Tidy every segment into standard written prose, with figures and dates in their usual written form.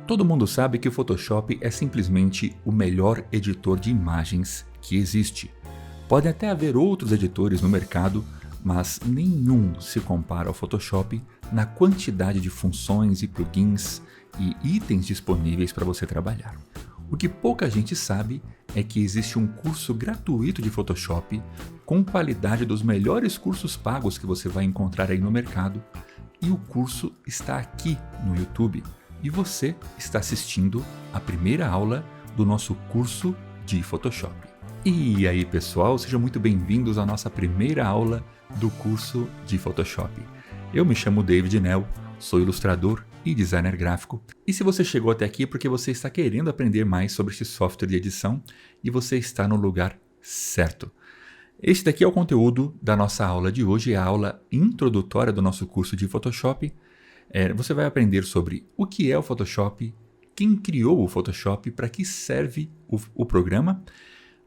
Todo mundo sabe que o Photoshop é simplesmente o melhor editor de imagens que existe. Pode até haver outros editores no mercado, mas nenhum se compara ao Photoshop na quantidade de funções e plugins e itens disponíveis para você trabalhar. O que pouca gente sabe é que existe um curso gratuito de Photoshop com qualidade dos melhores cursos pagos que você vai encontrar aí no mercado, e o curso está aqui no YouTube e você está assistindo a primeira aula do nosso curso de Photoshop. E aí pessoal, sejam muito bem-vindos à nossa primeira aula do curso de Photoshop. Eu me chamo David Nel, sou ilustrador e designer gráfico, e se você chegou até aqui é porque você está querendo aprender mais sobre esse software de edição e você está no lugar certo. Este daqui é o conteúdo da nossa aula de hoje, é a aula introdutória do nosso curso de Photoshop. Você vai aprender sobre o que é o Photoshop, quem criou o Photoshop, para que serve o programa.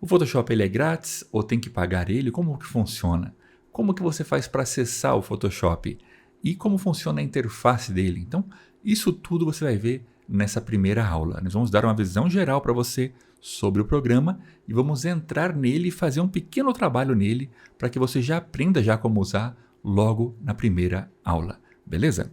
O Photoshop ele é grátis ou tem que pagar ele? Como que funciona? Como que você faz para acessar o Photoshop? E como funciona a interface dele? Então, isso tudo você vai ver nessa primeira aula. Nós vamos dar uma visão geral para você sobre o programa e vamos entrar nele e fazer um pequeno trabalho nele para que você já aprenda já como usar logo na primeira aula, beleza?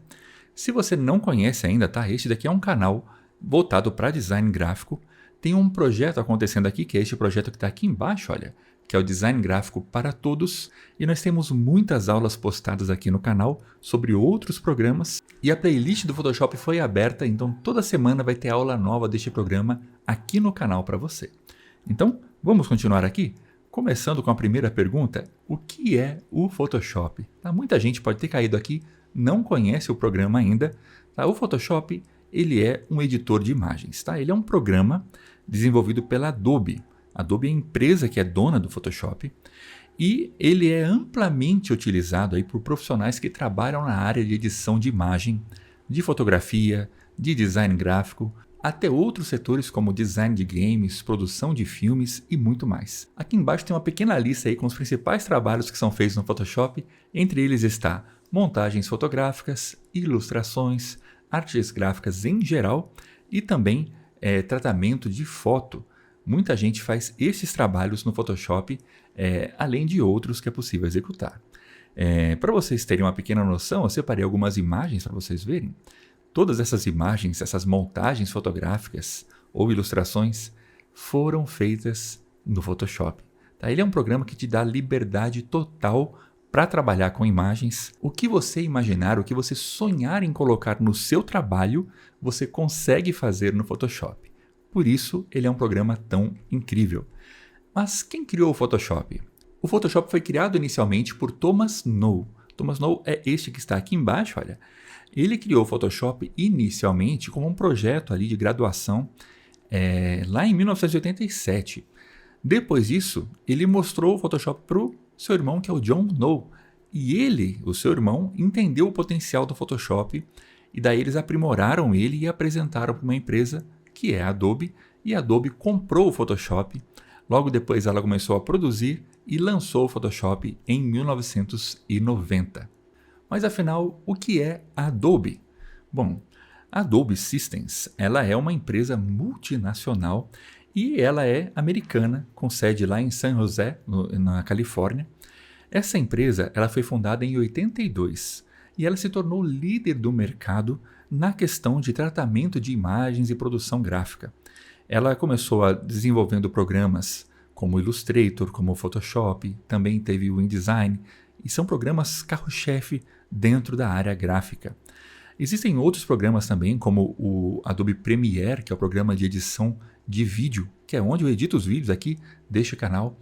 Se você não conhece ainda, tá? Este daqui é um canal voltado para design gráfico. Tem um projeto acontecendo aqui, que é este projeto que está aqui embaixo, olha, que é o Design Gráfico para Todos, e nós temos muitas aulas postadas aqui no canal sobre outros programas, e a playlist do Photoshop foi aberta, então toda semana vai ter aula nova deste programa aqui no canal para você. Então, vamos continuar aqui? Começando com a primeira pergunta, o que é o Photoshop? Muita gente pode ter caído aqui, não conhece o programa ainda. O Photoshop ele é um editor de imagens. Ele é um programa desenvolvido pela Adobe. A Adobe é a empresa que é dona do Photoshop e ele é amplamente utilizado aí por profissionais que trabalham na área de edição de imagem, de fotografia, de design gráfico, até outros setores como design de games, produção de filmes e muito mais. Aqui embaixo tem uma pequena lista aí com os principais trabalhos que são feitos no Photoshop. Entre eles está montagens fotográficas, ilustrações, artes gráficas em geral e também tratamento de foto. Muita gente faz esses trabalhos no Photoshop, além de outros que é possível executar. Para vocês terem uma pequena noção, eu separei algumas imagens para vocês verem. Todas essas imagens, essas montagens fotográficas ou ilustrações foram feitas no Photoshop. Ele é um programa que te dá liberdade total para trabalhar com imagens. O que você imaginar, o que você sonhar em colocar no seu trabalho, você consegue fazer no Photoshop. Por isso, ele é um programa tão incrível. Mas quem criou o Photoshop? O Photoshop foi criado inicialmente por Thomas Knoll. Thomas Knoll é este que está aqui embaixo, olha. Ele criou o Photoshop inicialmente como um projeto ali de graduação lá em 1987. Depois disso, ele mostrou o Photoshop para o seu irmão, que é o John Knoll. E ele, o seu irmão, entendeu o potencial do Photoshop e daí eles aprimoraram ele e apresentaram para uma empresa que é a Adobe, e a Adobe comprou o Photoshop. Logo depois ela começou a produzir e lançou o Photoshop em 1990. Mas afinal, o que é a Adobe? Bom, a Adobe Systems ela é uma empresa multinacional e ela é americana, com sede lá em San José, na Califórnia. Essa empresa ela foi fundada em 82 e ela se tornou líder do mercado na questão de tratamento de imagens e produção gráfica. Ela começou desenvolvendo programas como Illustrator, como Photoshop, também teve o InDesign, e são programas carro-chefe dentro da área gráfica. Existem outros programas também, como o Adobe Premiere, que é o programa de edição de vídeo, que é onde eu edito os vídeos aqui deste canal.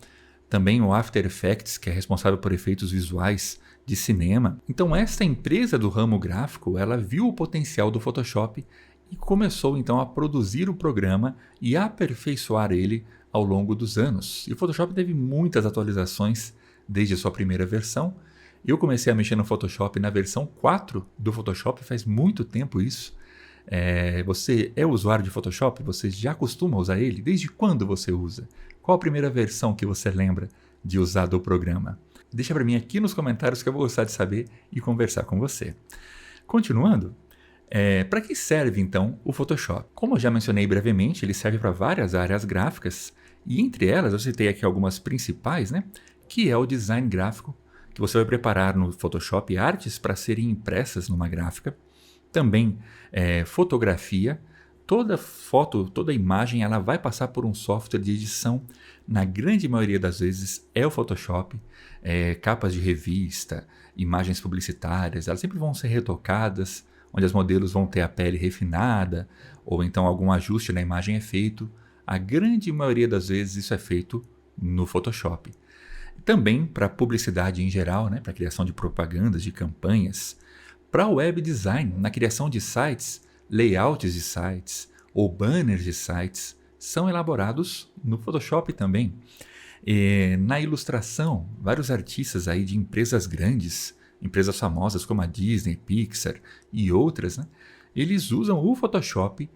Também o After Effects, que é responsável por efeitos visuais de cinema. Então esta empresa do ramo gráfico, ela viu o potencial do Photoshop e começou então a produzir o programa e aperfeiçoar ele ao longo dos anos. E o Photoshop teve muitas atualizações desde a sua primeira versão. Eu comecei a mexer no Photoshop na versão 4 do Photoshop, faz muito tempo isso. Você é usuário de Photoshop? Você já costuma usar ele? Desde quando você usa? Qual a primeira versão que você lembra de usar do programa? Deixa para mim aqui nos comentários que eu vou gostar de saber e conversar com você. Continuando, Para que serve então o Photoshop? Como eu já mencionei brevemente, ele serve para várias áreas gráficas e entre elas eu citei aqui algumas principais, né? Que é o design gráfico, que você vai preparar no Photoshop artes para serem impressas numa gráfica. Também fotografia. Toda foto, toda imagem, ela vai passar por um software de edição. Na grande maioria das vezes é o Photoshop. Capas de revista, imagens publicitárias, elas sempre vão ser retocadas, onde os modelos vão ter a pele refinada, ou então algum ajuste na imagem é feito. A grande maioria das vezes isso é feito no Photoshop. Também para publicidade em geral, né, para criação de propagandas, de campanhas. Para web design, na criação de sites, layouts de sites ou banners de sites são elaborados no Photoshop também. Na ilustração, vários artistas aí de empresas grandes, empresas famosas como a Disney, Pixar e outras, né, eles usam o Photoshop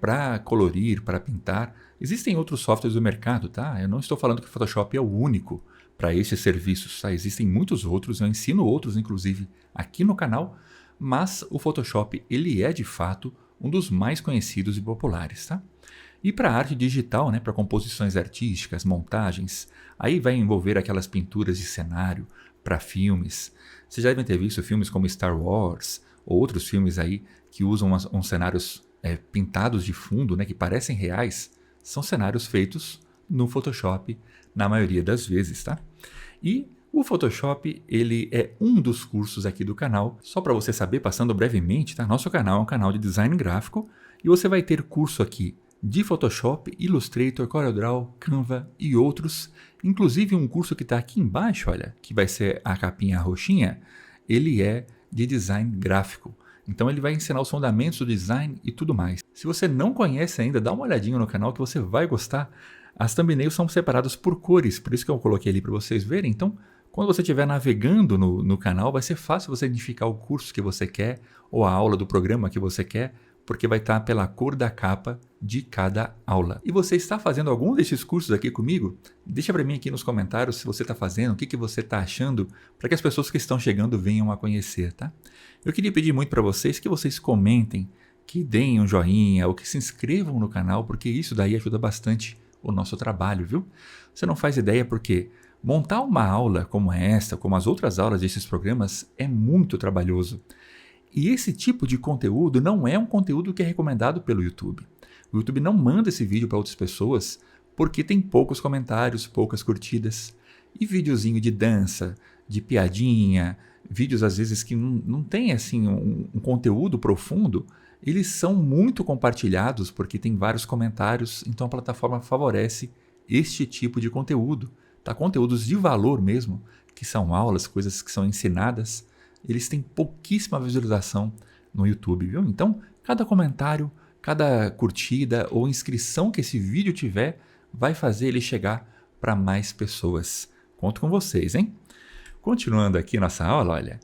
para colorir, para pintar. Existem outros softwares do mercado, tá? Eu não estou falando que o Photoshop é o único para esses serviços, tá? Existem muitos outros, eu ensino outros inclusive aqui no canal, mas o Photoshop ele é de fato um dos mais conhecidos e populares, tá? E para arte digital, né, para composições artísticas, montagens, aí vai envolver aquelas pinturas de cenário para filmes. Vocês já devem ter visto filmes como Star Wars ou outros filmes aí que usam uns cenários pintados de fundo, né, que parecem reais, são cenários feitos no Photoshop na maioria das vezes, tá? E o Photoshop, ele é um dos cursos aqui do canal. Só para você saber, passando brevemente, tá? Nosso canal é um canal de design gráfico e você vai ter curso aqui de Photoshop, Illustrator, CorelDRAW, Canva e outros. Inclusive um curso que está aqui embaixo, olha, que vai ser a capinha roxinha, ele é de design gráfico. Então ele vai ensinar os fundamentos do design e tudo mais. Se você não conhece ainda, dá uma olhadinha no canal que você vai gostar. As thumbnails são separadas por cores, por isso que eu coloquei ali para vocês verem. Então, quando você estiver navegando no canal, vai ser fácil você identificar o curso que você quer ou a aula do programa que você quer, porque vai estar pela cor da capa de cada aula. E você está fazendo algum desses cursos aqui comigo? Deixa para mim aqui nos comentários se você está fazendo, o que você está achando, para que as pessoas que estão chegando venham a conhecer, tá? Eu queria pedir muito para vocês que vocês comentem, que deem um joinha ou que se inscrevam no canal, porque isso daí ajuda bastante o nosso trabalho, viu? Você não faz ideia porque montar uma aula como esta, como as outras aulas desses programas, é muito trabalhoso. E esse tipo de conteúdo não é um conteúdo que é recomendado pelo YouTube. O YouTube não manda esse vídeo para outras pessoas porque tem poucos comentários, poucas curtidas. E videozinho de dança, de piadinha, vídeos às vezes que não tem assim um conteúdo profundo, eles são muito compartilhados porque tem vários comentários, então a plataforma favorece este tipo de conteúdo. Tá? Conteúdos de valor mesmo, que são aulas, coisas que são ensinadas, eles têm pouquíssima visualização no YouTube, viu? Então, cada comentário, cada curtida ou inscrição que esse vídeo tiver, vai fazer ele chegar para mais pessoas. Conto com vocês, hein? Continuando aqui nossa aula, olha,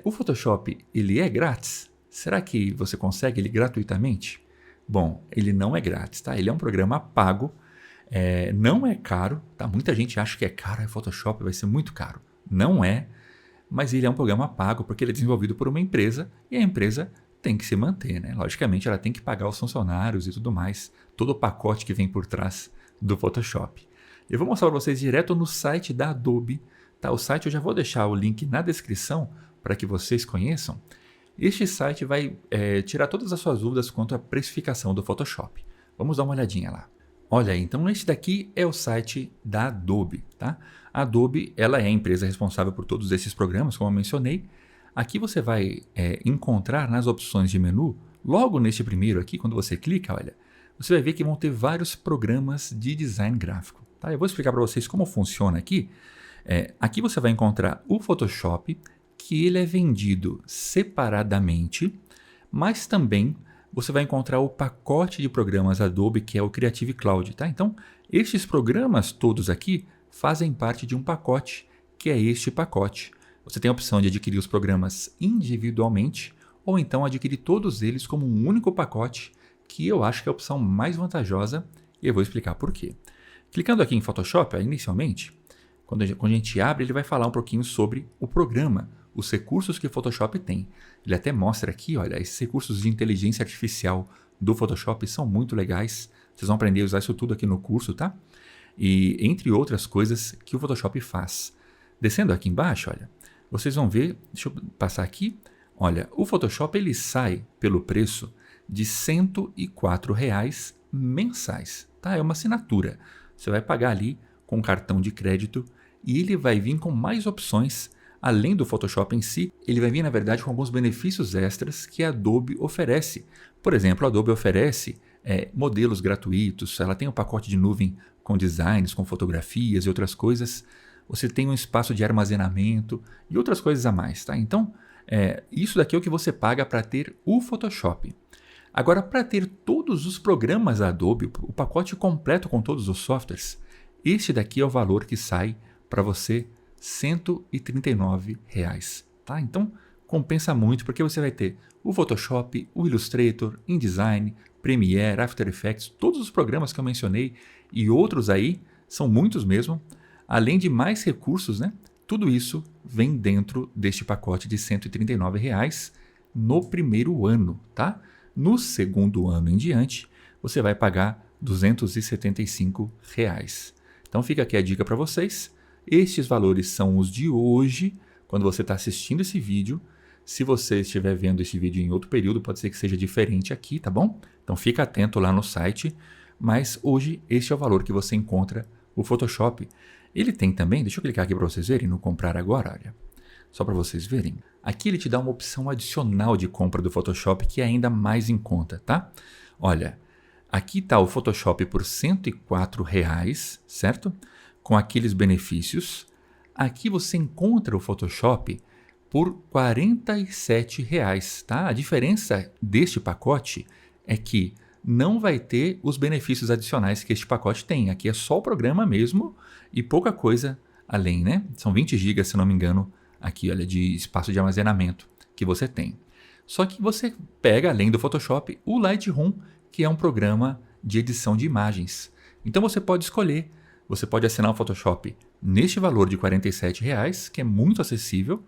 o Photoshop, ele é grátis? Será que você consegue ele gratuitamente? Bom, ele não é grátis, tá? Ele é um programa pago, não é caro, tá? Muita gente acha que é caro, Photoshop vai ser muito caro. Não é. Mas ele é um programa pago porque ele é desenvolvido por uma empresa e a empresa tem que se manter, né? Logicamente, ela tem que pagar os funcionários e tudo mais, todo o pacote que vem por trás do Photoshop. Eu vou mostrar para vocês direto no site da Adobe, tá? O site eu já vou deixar o link na descrição para que vocês conheçam. Este site vai tirar todas as suas dúvidas quanto à precificação do Photoshop. Vamos dar uma olhadinha lá. Olha aí, então este daqui é o site da Adobe, tá? A Adobe, ela é a empresa responsável por todos esses programas, como eu mencionei. Aqui você vai encontrar nas opções de menu, logo neste primeiro aqui, quando você clica, olha, você vai ver que vão ter vários programas de design gráfico, tá? Eu vou explicar para vocês como funciona aqui. Aqui você vai encontrar o Photoshop, que ele é vendido separadamente, mas também você vai encontrar o pacote de programas Adobe, que é o Creative Cloud, tá? Então, estes programas todos aqui fazem parte de um pacote, que é este pacote. Você tem a opção de adquirir os programas individualmente, ou então adquirir todos eles como um único pacote, que eu acho que é a opção mais vantajosa, e eu vou explicar por quê. Clicando aqui em Photoshop, inicialmente, quando a gente abre, ele vai falar um pouquinho sobre o programa, os recursos que o Photoshop tem. Ele até mostra aqui, olha, esses recursos de inteligência artificial do Photoshop são muito legais. Vocês vão aprender a usar isso tudo aqui no curso, tá? E entre outras coisas que o Photoshop faz. Descendo aqui embaixo, olha, vocês vão ver, deixa eu passar aqui, olha, o Photoshop ele sai pelo preço de R$ 104 mensais, tá? É uma assinatura. Você vai pagar ali com cartão de crédito e ele vai vir com mais opções, além do Photoshop em si, ele vai vir na verdade com alguns benefícios extras que a Adobe oferece. Por exemplo, a Adobe oferece modelos gratuitos, ela tem um pacote de nuvem com designs, com fotografias e outras coisas. Você tem um espaço de armazenamento e outras coisas a mais, tá? Então, isso daqui é o que você paga para ter o Photoshop. Agora, para ter todos os programas da Adobe, o pacote completo com todos os softwares, este daqui é o valor que sai para você, R$ 139, tá? Então, compensa muito porque você vai ter o Photoshop, o Illustrator, InDesign, Premiere, After Effects, todos os programas que eu mencionei e outros aí, são muitos mesmo, além de mais recursos, né? Tudo isso vem dentro deste pacote de R$ 139 no primeiro ano, tá? No segundo ano em diante, você vai pagar R$ 275. Então fica aqui a dica para vocês. Estes valores são os de hoje, quando você está assistindo esse vídeo. Se você estiver vendo esse vídeo em outro período, pode ser que seja diferente aqui, tá bom? Então fica atento lá no site. Mas hoje este é o valor que você encontra o Photoshop. Ele tem também, deixa eu clicar aqui para vocês verem, no comprar agora, olha. Só para vocês verem. Aqui ele te dá uma opção adicional de compra do Photoshop que é ainda mais em conta, tá? Olha, aqui está o Photoshop por R$ 104, certo? Com aqueles benefícios. Aqui você encontra o Photoshop por R$ 47, tá? A diferença deste pacote é que não vai ter os benefícios adicionais que este pacote tem. Aqui é só o programa mesmo e pouca coisa além, né? São 20 GB, se não me engano, aqui, olha, de espaço de armazenamento que você tem. Só que você pega, além do Photoshop, o Lightroom, que é um programa de edição de imagens. Então você pode escolher, você pode assinar o Photoshop neste valor de R$ 47, que é muito acessível,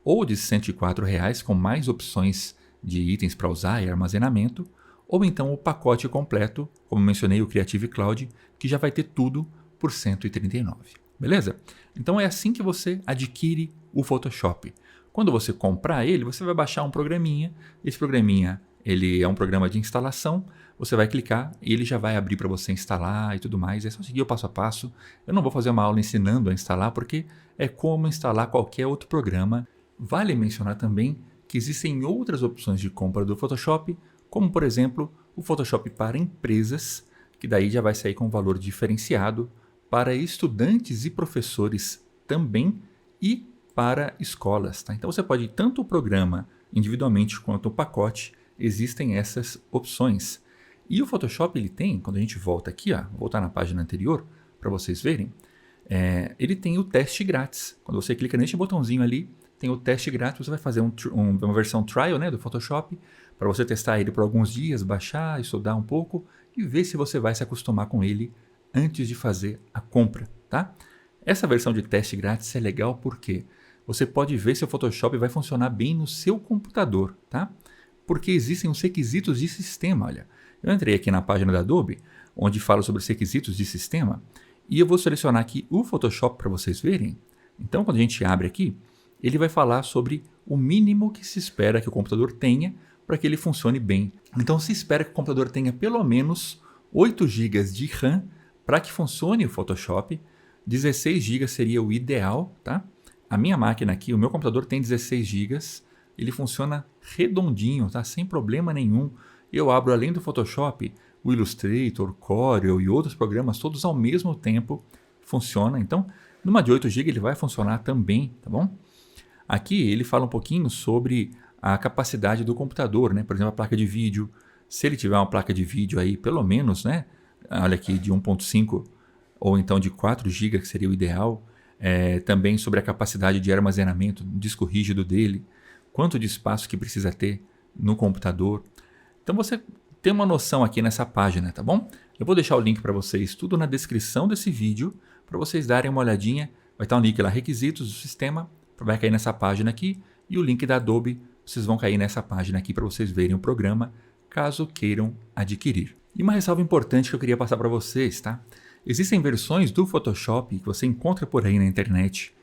ou de R$ 104, com mais opções de itens para usar e armazenamento, ou então o pacote completo, como mencionei, o Creative Cloud, que já vai ter tudo por R$ 139. Beleza? Então é assim que você adquire o Photoshop. Quando você comprar ele, você vai baixar um programinha. Esse programinha ele é um programa de instalação. Você vai clicar e ele já vai abrir para você instalar e tudo mais. É só seguir o passo a passo. Eu não vou fazer uma aula ensinando a instalar, porque é como instalar qualquer outro programa. Vale mencionar também que existem outras opções de compra do Photoshop, como por exemplo o Photoshop para empresas, que daí já vai sair com um valor diferenciado para estudantes e professores também e para escolas, tá? Então você pode ir tanto o programa individualmente quanto o pacote, existem essas opções. E o Photoshop ele tem, quando a gente volta aqui, ó, vou voltar na página anterior para vocês verem, ele tem o teste grátis. Quando você clica neste botãozinho ali, tem o teste grátis, você vai fazer uma versão trial, né, do Photoshop, para você testar ele por alguns dias, baixar, estudar um pouco e ver se você vai se acostumar com ele antes de fazer a compra, tá? Essa versão de teste grátis é legal porque você pode ver se o Photoshop vai funcionar bem no seu computador, tá? Porque existem os requisitos de sistema, olha. Eu entrei aqui na página da Adobe, onde fala sobre os requisitos de sistema, e eu vou selecionar aqui o Photoshop para vocês verem. Então, quando a gente abre aqui, ele vai falar sobre o mínimo que se espera que o computador tenha para que ele funcione bem. Então, se espera que o computador tenha pelo menos 8 GB de RAM para que funcione o Photoshop. 16 GB seria o ideal, tá? A minha máquina aqui, o meu computador tem 16 GB, ele funciona redondinho, tá? Sem problema nenhum. Eu abro, além do Photoshop, o Illustrator, Corel e outros programas, todos ao mesmo tempo funciona. Então, numa de 8 GB ele vai funcionar também, tá bom? Aqui ele fala um pouquinho sobre a capacidade do computador, né? Por exemplo, a placa de vídeo. Se ele tiver uma placa de vídeo aí, pelo menos, né? Olha aqui, de 1.5 ou então de 4 GB, que seria o ideal. Também sobre a capacidade de armazenamento, o disco rígido dele, quanto de espaço que precisa ter no computador. Então você tem uma noção aqui nessa página, tá bom? Eu vou deixar o link para vocês tudo na descrição desse vídeo, para vocês darem uma olhadinha. Vai estar um link lá, requisitos do sistema, vai cair nessa página aqui. e o link da Adobe, vocês vão cair nessa página aqui para vocês verem o programa, caso queiram adquirir. E uma ressalva importante que eu queria passar para vocês, tá? Existem versões do Photoshop que você encontra por aí na internet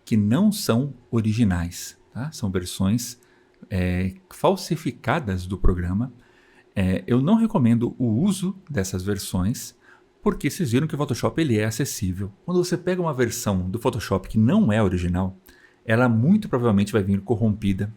que não são originais, tá? São versões falsificadas do programa. Eu não recomendo o uso dessas versões, porque vocês viram que o Photoshop ele é acessível. Quando você pega uma versão do Photoshop que não é original, ela muito provavelmente vai vir corrompida.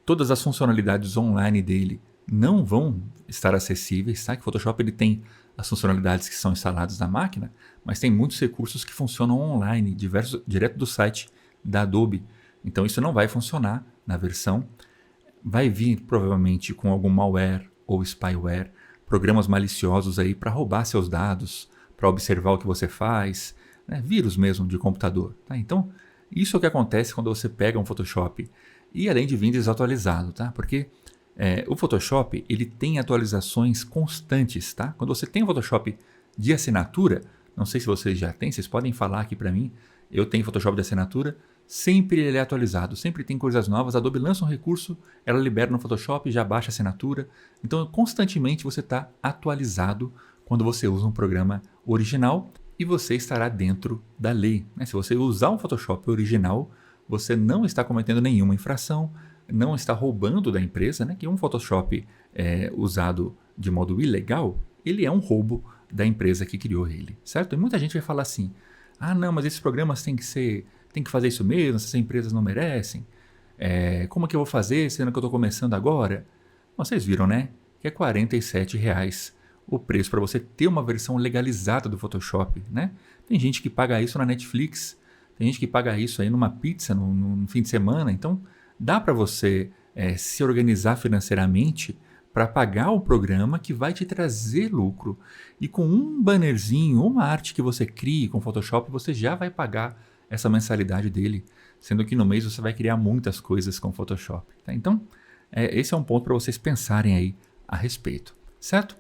Todas as funcionalidades online dele não vão estar acessíveis, tá? Que o Photoshop ele tem as funcionalidades que são instaladas na máquina, mas tem muitos recursos que funcionam online, direto do site da Adobe. Então isso não vai funcionar na versão. Vai vir provavelmente com algum malware ou spyware, programas maliciosos aí para roubar seus dados, para observar o que você faz, né? Vírus mesmo de computador. Tá? Então isso é o que acontece quando você pega um Photoshop e além de vir desatualizado, tá? Porque o Photoshop ele tem atualizações constantes, tá? Quando você tem um Photoshop de assinatura, não sei se vocês já têm, vocês podem falar aqui para mim, eu tenho Photoshop de assinatura, sempre ele é atualizado, sempre tem coisas novas, a Adobe lança um recurso, ela libera no Photoshop, já baixa a assinatura, então constantemente você está atualizado quando você usa um programa original e você estará dentro da lei, né? Se você usar um Photoshop original, você não está cometendo nenhuma infração, não está roubando da empresa, né? Que um Photoshop usado de modo ilegal, ele é um roubo da empresa que criou ele, certo? E muita gente vai falar assim, ah não, mas esses programas tem que fazer isso mesmo, essas empresas não merecem, como que eu vou fazer sendo que eu estou começando agora? Vocês viram, né? Que é R$ 47,00 o preço para você ter uma versão legalizada do Photoshop, né? Tem gente que paga isso na Netflix, tem gente que paga isso aí numa pizza no fim de semana, então dá para você se organizar financeiramente para pagar o programa que vai te trazer lucro. E com um bannerzinho, uma arte que você crie com Photoshop, você já vai pagar essa mensalidade dele, sendo que no mês você vai criar muitas coisas com Photoshop. Tá? Então, esse é um ponto para vocês pensarem aí a respeito, certo?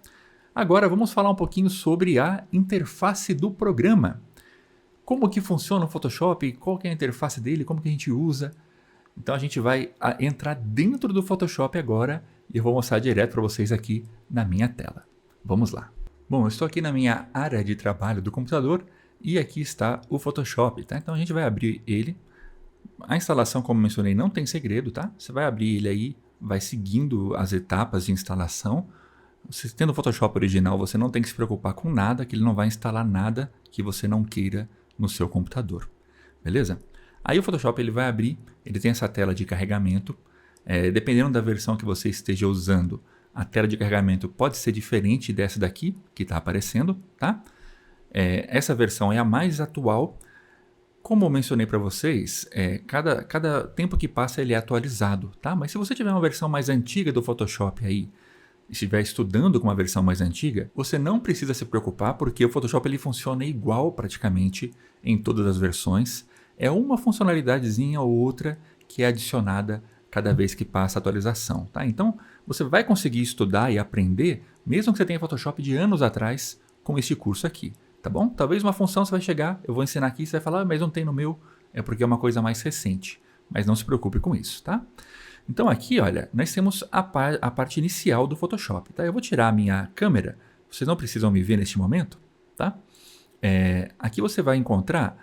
Agora vamos falar um pouquinho sobre a interface do programa. Como que funciona o Photoshop, qual que é a interface dele, como que a gente usa. Então a gente vai entrar dentro do Photoshop agora e eu vou mostrar direto para vocês aqui na minha tela. Vamos lá. Bom, eu estou aqui na minha área de trabalho do computador e aqui está o Photoshop, tá? Então a gente vai abrir ele. A instalação, como mencionei, não tem segredo, tá? Você vai abrir ele aí, vai seguindo as etapas de instalação. Você tendo o Photoshop original, você não tem que se preocupar com nada, que ele não vai instalar nada que você não queira no seu computador, beleza? Aí o Photoshop ele vai abrir, ele tem essa tela de carregamento, dependendo da versão que você esteja usando, a tela de carregamento pode ser diferente dessa daqui, que está aparecendo, tá? Essa versão é a mais atual. Como eu mencionei para vocês, cada tempo que passa ele é atualizado, tá? Mas se você tiver uma versão mais antiga do Photoshop aí, e estiver estudando com uma versão mais antiga, você não precisa se preocupar porque o Photoshop ele funciona igual praticamente em todas as versões. É uma funcionalidadezinha ou outra que é adicionada cada vez que passa a atualização, tá? Então, você vai conseguir estudar e aprender, mesmo que você tenha Photoshop de anos atrás, com este curso aqui, tá bom? Talvez uma função você vai chegar, eu vou ensinar aqui, você vai falar, mas não tem no meu, é porque é uma coisa mais recente. Mas não se preocupe com isso, tá? Então aqui, olha, nós temos a parte inicial do Photoshop, tá? Eu vou tirar a minha câmera, vocês não precisam me ver neste momento, tá? Aqui você vai encontrar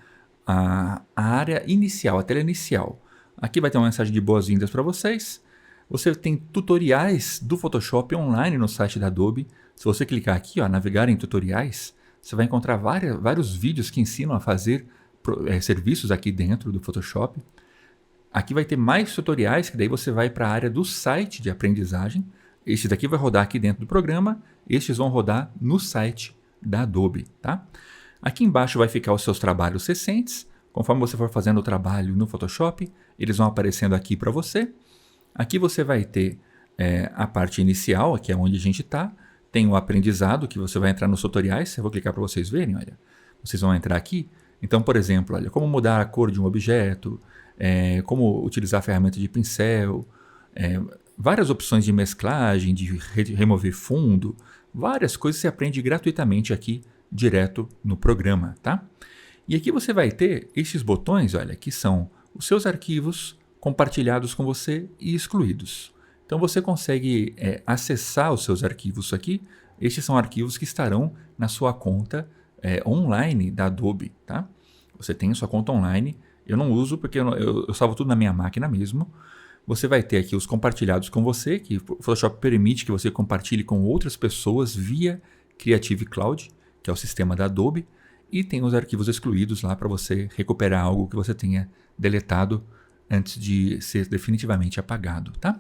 a área inicial, a tela inicial. Aqui vai ter uma mensagem de boas-vindas para vocês. Você tem tutoriais do Photoshop online no site da Adobe. Se você clicar aqui, ó, navegar em tutoriais, você vai encontrar vários vídeos que ensinam a fazer serviços aqui dentro do Photoshop. Aqui vai ter mais tutoriais, que daí você vai para a área do site de aprendizagem. Este daqui vai rodar aqui dentro do programa, estes vão rodar no site da Adobe, tá? Aqui embaixo vai ficar os seus trabalhos recentes. Conforme você for fazendo o trabalho no Photoshop, eles vão aparecendo aqui para você. Aqui você vai ter a parte inicial, aqui é onde a gente está. Tem o aprendizado, que você vai entrar nos tutoriais. Eu vou clicar para vocês verem, olha. Vocês vão entrar aqui. Então, por exemplo, olha, como mudar a cor de um objeto, como utilizar a ferramenta de pincel, várias opções de mesclagem, de remover fundo, várias coisas você aprende gratuitamente aqui, direto no programa, tá? E aqui você vai ter esses botões, olha, que são os seus arquivos, compartilhados com você e excluídos. Então você consegue acessar os seus arquivos aqui. Estes são arquivos que estarão na sua conta online da Adobe, tá? Você tem a sua conta online. Eu não uso porque eu salvo tudo na minha máquina mesmo. Você vai ter aqui os compartilhados com você, que o Photoshop permite que você compartilhe com outras pessoas via Creative Cloud, que é o sistema da Adobe, e tem os arquivos excluídos lá para você recuperar algo que você tenha deletado antes de ser definitivamente apagado, tá?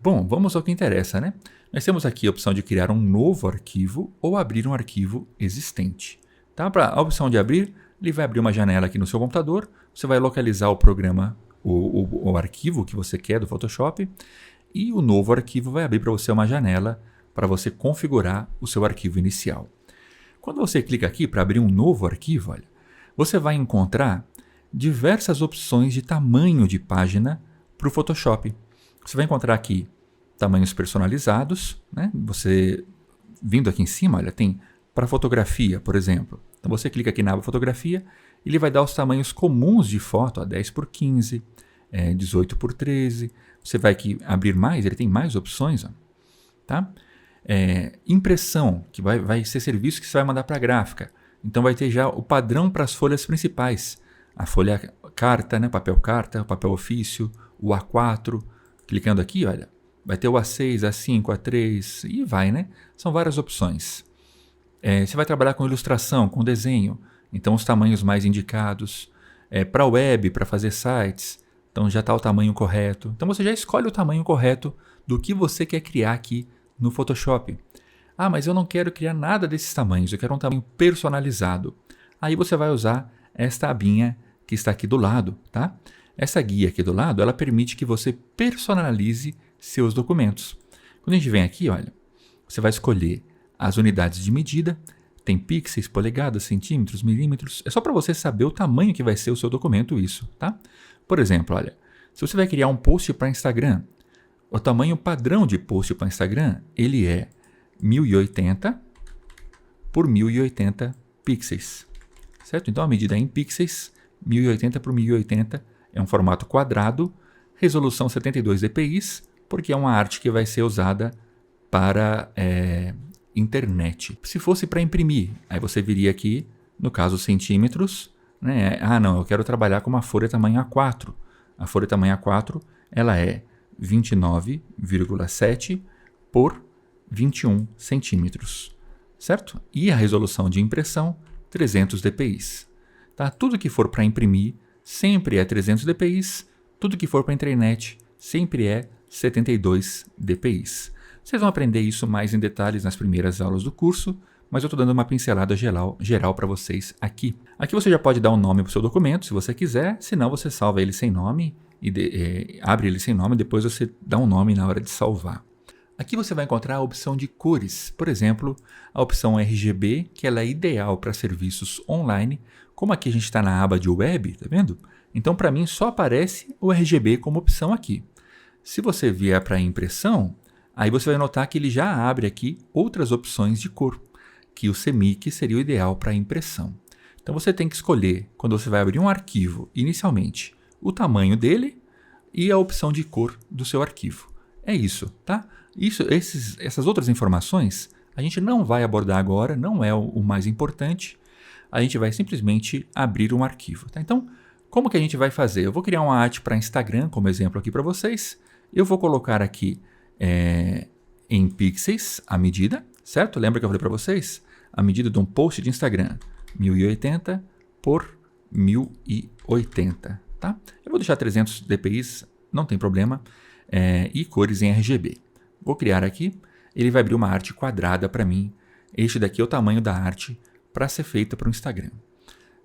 Bom, vamos ao que interessa, né? Nós temos aqui a opção de criar um novo arquivo ou abrir um arquivo existente. Tá? Para a opção de abrir, ele vai abrir uma janela aqui no seu computador, você vai localizar o programa, o arquivo que você quer do Photoshop, e o novo arquivo vai abrir para você uma janela para você configurar o seu arquivo inicial. Quando você clica aqui para abrir um novo arquivo, olha, você vai encontrar diversas opções de tamanho de página para o Photoshop. Você vai encontrar aqui tamanhos personalizados, né? Você vindo aqui em cima, olha, tem para fotografia, por exemplo. Então você clica aqui na aba fotografia, ele vai dar os tamanhos comuns de foto, 10x15, 18x13. Você vai aqui abrir mais, ele tem mais opções, ó, tá? Impressão, que vai ser serviço que você vai mandar para a gráfica. Então vai ter já o padrão para as folhas principais. A folha carta, né? Papel carta, papel ofício, o A4. Clicando aqui, olha, vai ter o A6, A5, A3 e vai, né? São várias opções. Você vai trabalhar com ilustração, com desenho, então os tamanhos mais indicados. Para web, para fazer sites, então já está o tamanho correto. Então você já escolhe o tamanho correto do que você quer criar aqui no Photoshop. Ah, mas eu não quero criar nada desses tamanhos, eu quero um tamanho personalizado. Aí você vai usar esta abinha que está aqui do lado, tá? Essa guia aqui do lado, ela permite que você personalize seus documentos. Quando a gente vem aqui, olha, você vai escolher as unidades de medida, tem pixels, polegadas, centímetros, milímetros. É só para você saber o tamanho que vai ser o seu documento isso, tá? Por exemplo, olha, se você vai criar um post para Instagram, o tamanho padrão de post para Instagram, ele é 1080 por 1080 pixels, certo? Então a medida é em pixels, 1080 por 1080, é um formato quadrado, resolução 72 dpi, porque é uma arte que vai ser usada para internet. Se fosse para imprimir, aí você viria aqui, no caso centímetros, né? Ah, não, eu quero trabalhar com uma folha tamanho A4. A folha tamanho A4, ela é 29,7 por 21 centímetros, certo? E a resolução de impressão, 300 dpi. Tá? Tudo que for para imprimir sempre é 300 dpi, tudo que for para internet sempre é 72 dpi. Vocês vão aprender isso mais em detalhes nas primeiras aulas do curso, mas eu estou dando uma pincelada geral para vocês aqui. Aqui você já pode dar um nome para o seu documento, se você quiser, senão você salva ele sem nome, e abre ele sem nome, depois você dá um nome na hora de salvar. Aqui você vai encontrar a opção de cores, por exemplo, a opção RGB, que ela é ideal para serviços online, como aqui a gente está na aba de web, tá vendo? Então para mim só aparece o RGB como opção aqui. Se você vier para impressão, aí você vai notar que ele já abre aqui outras opções de cor, que o CMYK seria o ideal para impressão. Então você tem que escolher, quando você vai abrir um arquivo, inicialmente, o tamanho dele e a opção de cor do seu arquivo. É isso, tá? Essas outras informações a gente não vai abordar agora, não é o mais importante. A gente vai simplesmente abrir um arquivo, tá? Então, como que a gente vai fazer? Eu vou criar uma arte para Instagram, como exemplo aqui para vocês. Eu vou colocar aqui em pixels a medida, certo? Lembra que eu falei para vocês? A medida de um post de Instagram, 1080 por 1080, tá? Eu vou deixar 300 dpi, não tem problema, e cores em RGB. Vou criar aqui, ele vai abrir uma arte quadrada para mim. Este daqui é o tamanho da arte para ser feita para o Instagram.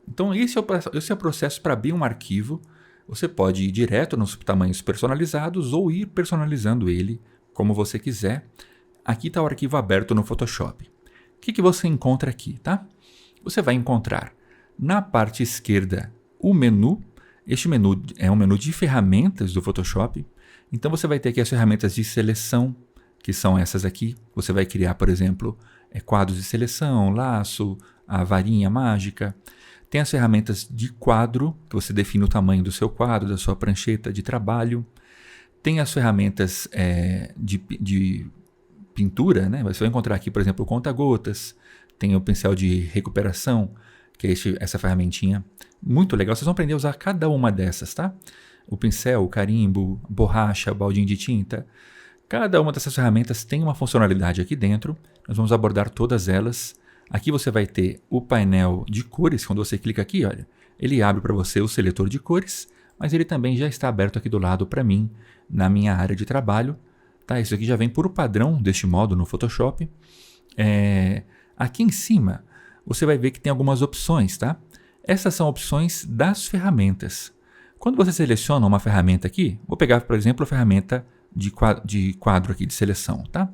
Então esse é o processo para abrir um arquivo. Você pode ir direto nos tamanhos personalizados ou ir personalizando ele como você quiser. Aqui está o arquivo aberto no Photoshop. O que você encontra aqui, tá? Você vai encontrar na parte esquerda o menu. Este menu é um menu de ferramentas do Photoshop. Então você vai ter aqui as ferramentas de seleção, que são essas aqui. Você vai criar, por exemplo, quadros de seleção, laço, a varinha mágica. Tem as ferramentas de quadro, que você define o tamanho do seu quadro, da sua prancheta de trabalho. Tem as ferramentas de pintura, né? Você vai encontrar aqui, por exemplo, o conta-gotas. Tem o pincel de recuperação, que é essa ferramentinha. Muito legal, vocês vão aprender a usar cada uma dessas, tá? O pincel, o carimbo, borracha, baldinho de tinta. Cada uma dessas ferramentas tem uma funcionalidade aqui dentro. Nós vamos abordar todas elas. Aqui você vai ter o painel de cores. Quando você clica aqui, olha, ele abre para você o seletor de cores, mas ele também já está aberto aqui do lado para mim, na minha área de trabalho. Tá? Isso aqui já vem por padrão deste modo no Photoshop. Aqui em cima, você vai ver que tem algumas opções, tá? Essas são opções das ferramentas. Quando você seleciona uma ferramenta aqui, vou pegar, por exemplo, a ferramenta de quadro aqui de seleção, tá?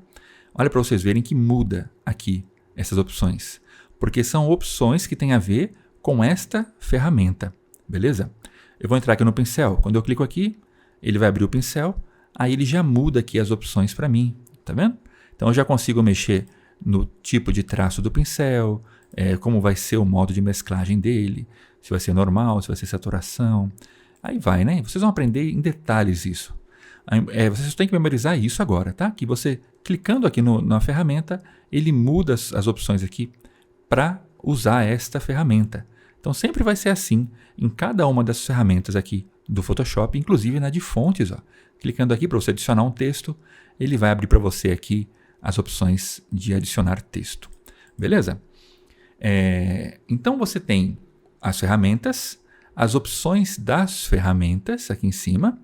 Olha para vocês verem que muda aqui essas opções, porque são opções que têm a ver com esta ferramenta, beleza? Eu vou entrar aqui no pincel. Quando eu clico aqui, ele vai abrir o pincel, aí ele já muda aqui as opções para mim, tá vendo? Então eu já consigo mexer no tipo de traço do pincel, como vai ser o modo de mesclagem dele, se vai ser normal, se vai ser saturação, aí vai, né? Vocês vão aprender em detalhes isso. Vocês têm que memorizar isso agora, tá? Que você, clicando aqui na ferramenta, ele muda as opções aqui para usar esta ferramenta. Então sempre vai ser assim em cada uma das ferramentas aqui do Photoshop, inclusive na de fontes, ó. Clicando aqui para você adicionar um texto, ele vai abrir para você aqui as opções de adicionar texto. Beleza? Então você tem as ferramentas, as opções das ferramentas aqui em cima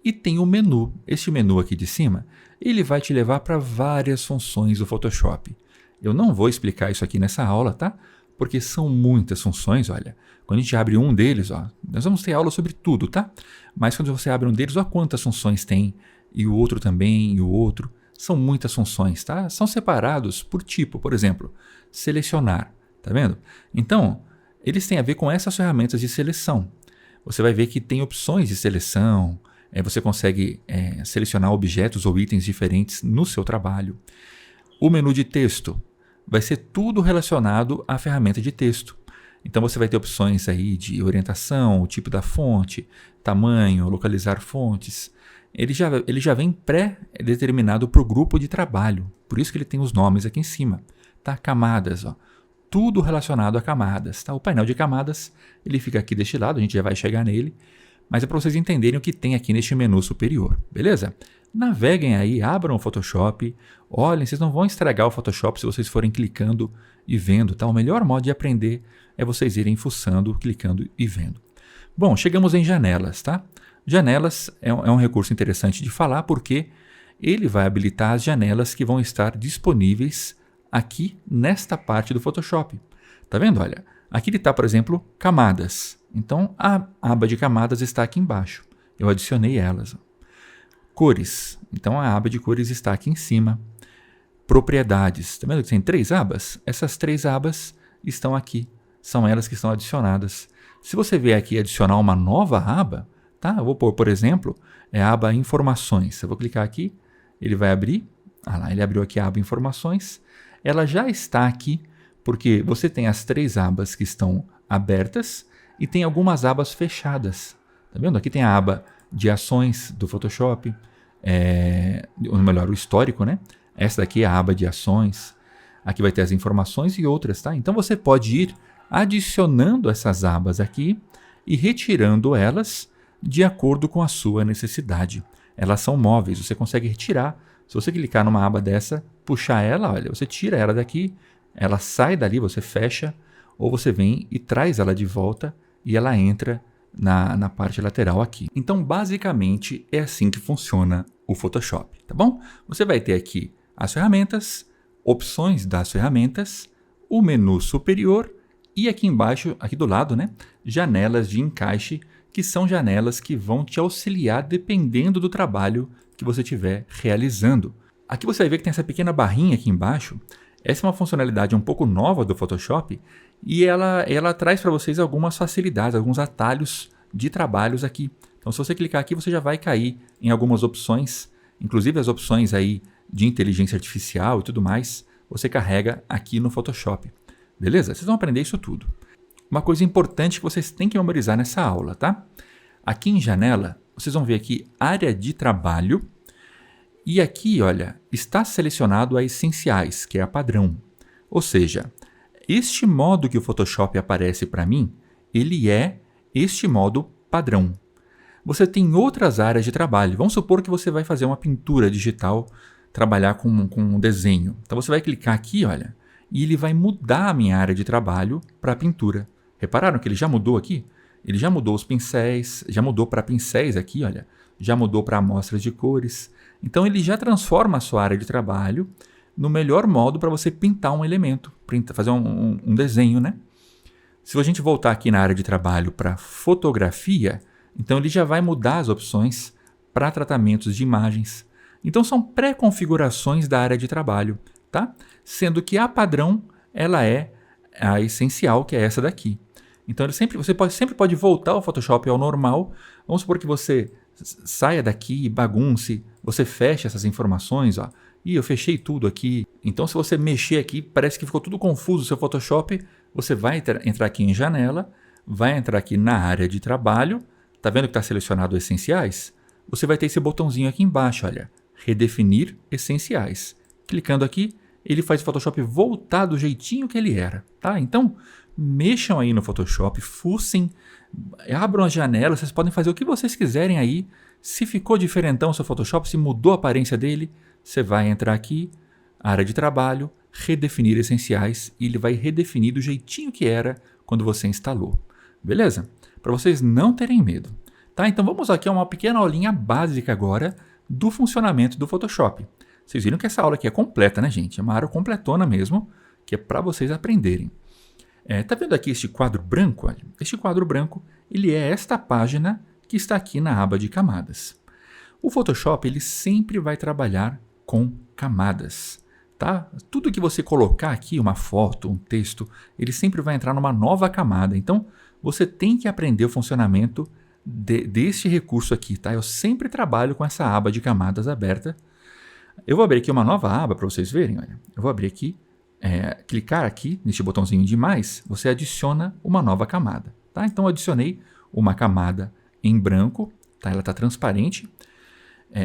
e tem o menu. Este menu aqui de cima, ele vai te levar para várias funções do Photoshop. Eu não vou explicar isso aqui nessa aula, tá? Porque são muitas funções, olha. Quando a gente abre um deles, ó, nós vamos ter aula sobre tudo, tá? Mas quando você abre um deles, olha quantas funções tem, e o outro também, e o outro. São muitas funções, tá? São separados por tipo, por exemplo, selecionar, tá vendo? Então, eles têm a ver com essas ferramentas de seleção. Você vai ver que tem opções de seleção, você consegue selecionar objetos ou itens diferentes no seu trabalho. O menu de texto vai ser tudo relacionado à ferramenta de texto. Então você vai ter opções aí de orientação, o tipo da fonte, tamanho, localizar fontes. Ele já vem pré-determinado para o grupo de trabalho. Por isso que ele tem os nomes aqui em cima. Tá? Camadas, ó. Tudo relacionado a camadas. Tá? O painel de camadas ele fica aqui deste lado, a gente já vai chegar nele. Mas é para vocês entenderem o que tem aqui neste menu superior. Beleza? Naveguem aí, abram o Photoshop. Olhem, vocês não vão estragar o Photoshop se vocês forem clicando e vendo. Tá? O melhor modo de aprender é vocês irem fuçando, clicando e vendo. Bom, chegamos em janelas, tá? Janelas é um recurso interessante de falar porque ele vai habilitar as janelas que vão estar disponíveis aqui nesta parte do Photoshop. Tá vendo? Olha, aqui ele está, por exemplo, camadas. Então, a aba de camadas está aqui embaixo. Eu adicionei elas. Cores. Então, a aba de cores está aqui em cima. Propriedades. Tá vendo que tem 3 abas? Essas 3 abas estão aqui. São elas que estão adicionadas. Se você vier aqui adicionar uma nova aba, tá? Eu vou pôr, por exemplo, a aba Informações. Eu vou clicar aqui, ele vai abrir. Ah lá, ele abriu aqui a aba Informações. Ela já está aqui, porque você tem as 3 abas que estão abertas e tem algumas abas fechadas. Tá vendo? Aqui tem a aba de ações do Photoshop, ou melhor, o histórico, né? Essa daqui é a aba de ações. Aqui vai ter as informações e outras, tá? Então você pode ir adicionando essas abas aqui e retirando elas de acordo com a sua necessidade. Elas são móveis, você consegue retirar. Se você clicar numa aba dessa, puxar ela, olha, você tira ela daqui, ela sai dali, você fecha, ou você vem e traz ela de volta e ela entra na parte lateral aqui. Então, basicamente, é assim que funciona o Photoshop, tá bom? Você vai ter aqui as ferramentas, opções das ferramentas, o menu superior e aqui embaixo, aqui do lado, né, janelas de encaixe, que são janelas que vão te auxiliar dependendo do trabalho que você estiver realizando. Aqui você vai ver que tem essa pequena barrinha aqui embaixo. Essa é uma funcionalidade um pouco nova do Photoshop e ela traz para vocês algumas facilidades, alguns atalhos de trabalhos aqui. Então, se você clicar aqui, você já vai cair em algumas opções, inclusive as opções aí de inteligência artificial e tudo mais, você carrega aqui no Photoshop. Beleza? Vocês vão aprender isso tudo. uma coisa importante que vocês têm que memorizar nessa aula, tá? Aqui em janela, vocês vão ver aqui área de trabalho e aqui, olha, está selecionado a essenciais, que é a padrão. Ou seja, este modo que o Photoshop aparece para mim, ele é este modo padrão. Você tem outras áreas de trabalho. Vamos supor que você vai fazer uma pintura digital, trabalhar com um desenho. Então você vai clicar aqui, olha, e ele vai mudar a minha área de trabalho para pintura. Repararam que ele já mudou aqui? Ele já mudou os pincéis, já mudou para pincéis aqui, olha, já mudou para amostras de cores. Então ele já transforma a sua área de trabalho no melhor modo para você pintar um elemento, fazer um desenho, né? Se a gente voltar aqui na área de trabalho para fotografia, então ele já vai mudar as opções para tratamentos de imagens. Então são pré-configurações da área de trabalho, tá? Sendo que a padrão, ela é a essencial, que é essa daqui. Então você sempre pode voltar ao Photoshop ao normal. Vamos supor que você saia daqui, bagunce, você fecha essas informações, ó. Ih, eu fechei tudo aqui. Então se você mexer aqui, parece que ficou tudo confuso o seu Photoshop, você vai entrar aqui em janela, vai entrar aqui na área de trabalho, tá vendo que está selecionado essenciais? Você vai ter esse botãozinho aqui embaixo, olha, redefinir essenciais. Clicando aqui, ele faz o Photoshop voltar do jeitinho que ele era, tá? Então, mexam aí no Photoshop, fuçem, abram as janelas, vocês podem fazer o que vocês quiserem aí. Se ficou diferentão o seu Photoshop, se mudou a aparência dele, você vai entrar aqui, área de trabalho, redefinir essenciais, e ele vai redefinir do jeitinho que era quando você instalou. Beleza? Para vocês não terem medo. Tá? Então vamos aqui a uma pequena aulinha básica agora do funcionamento do Photoshop. Vocês viram que essa aula aqui é completa, né, gente? É uma aula completona mesmo, que é para vocês aprenderem. Tá vendo aqui este quadro branco? Olha, este quadro branco, ele é esta página que está aqui na aba de camadas. O Photoshop, ele sempre vai trabalhar com camadas, tá? Tudo que você colocar aqui, uma foto, um texto, ele sempre vai entrar numa nova camada. Então, você tem que aprender o funcionamento deste recurso aqui, tá? Eu sempre trabalho com essa aba de camadas aberta. Eu vou abrir aqui uma nova aba para vocês verem, olha. Eu vou abrir aqui, clicar aqui neste botãozinho de mais, você adiciona uma nova camada, tá? Então, eu adicionei uma camada em branco, tá? Ela está transparente.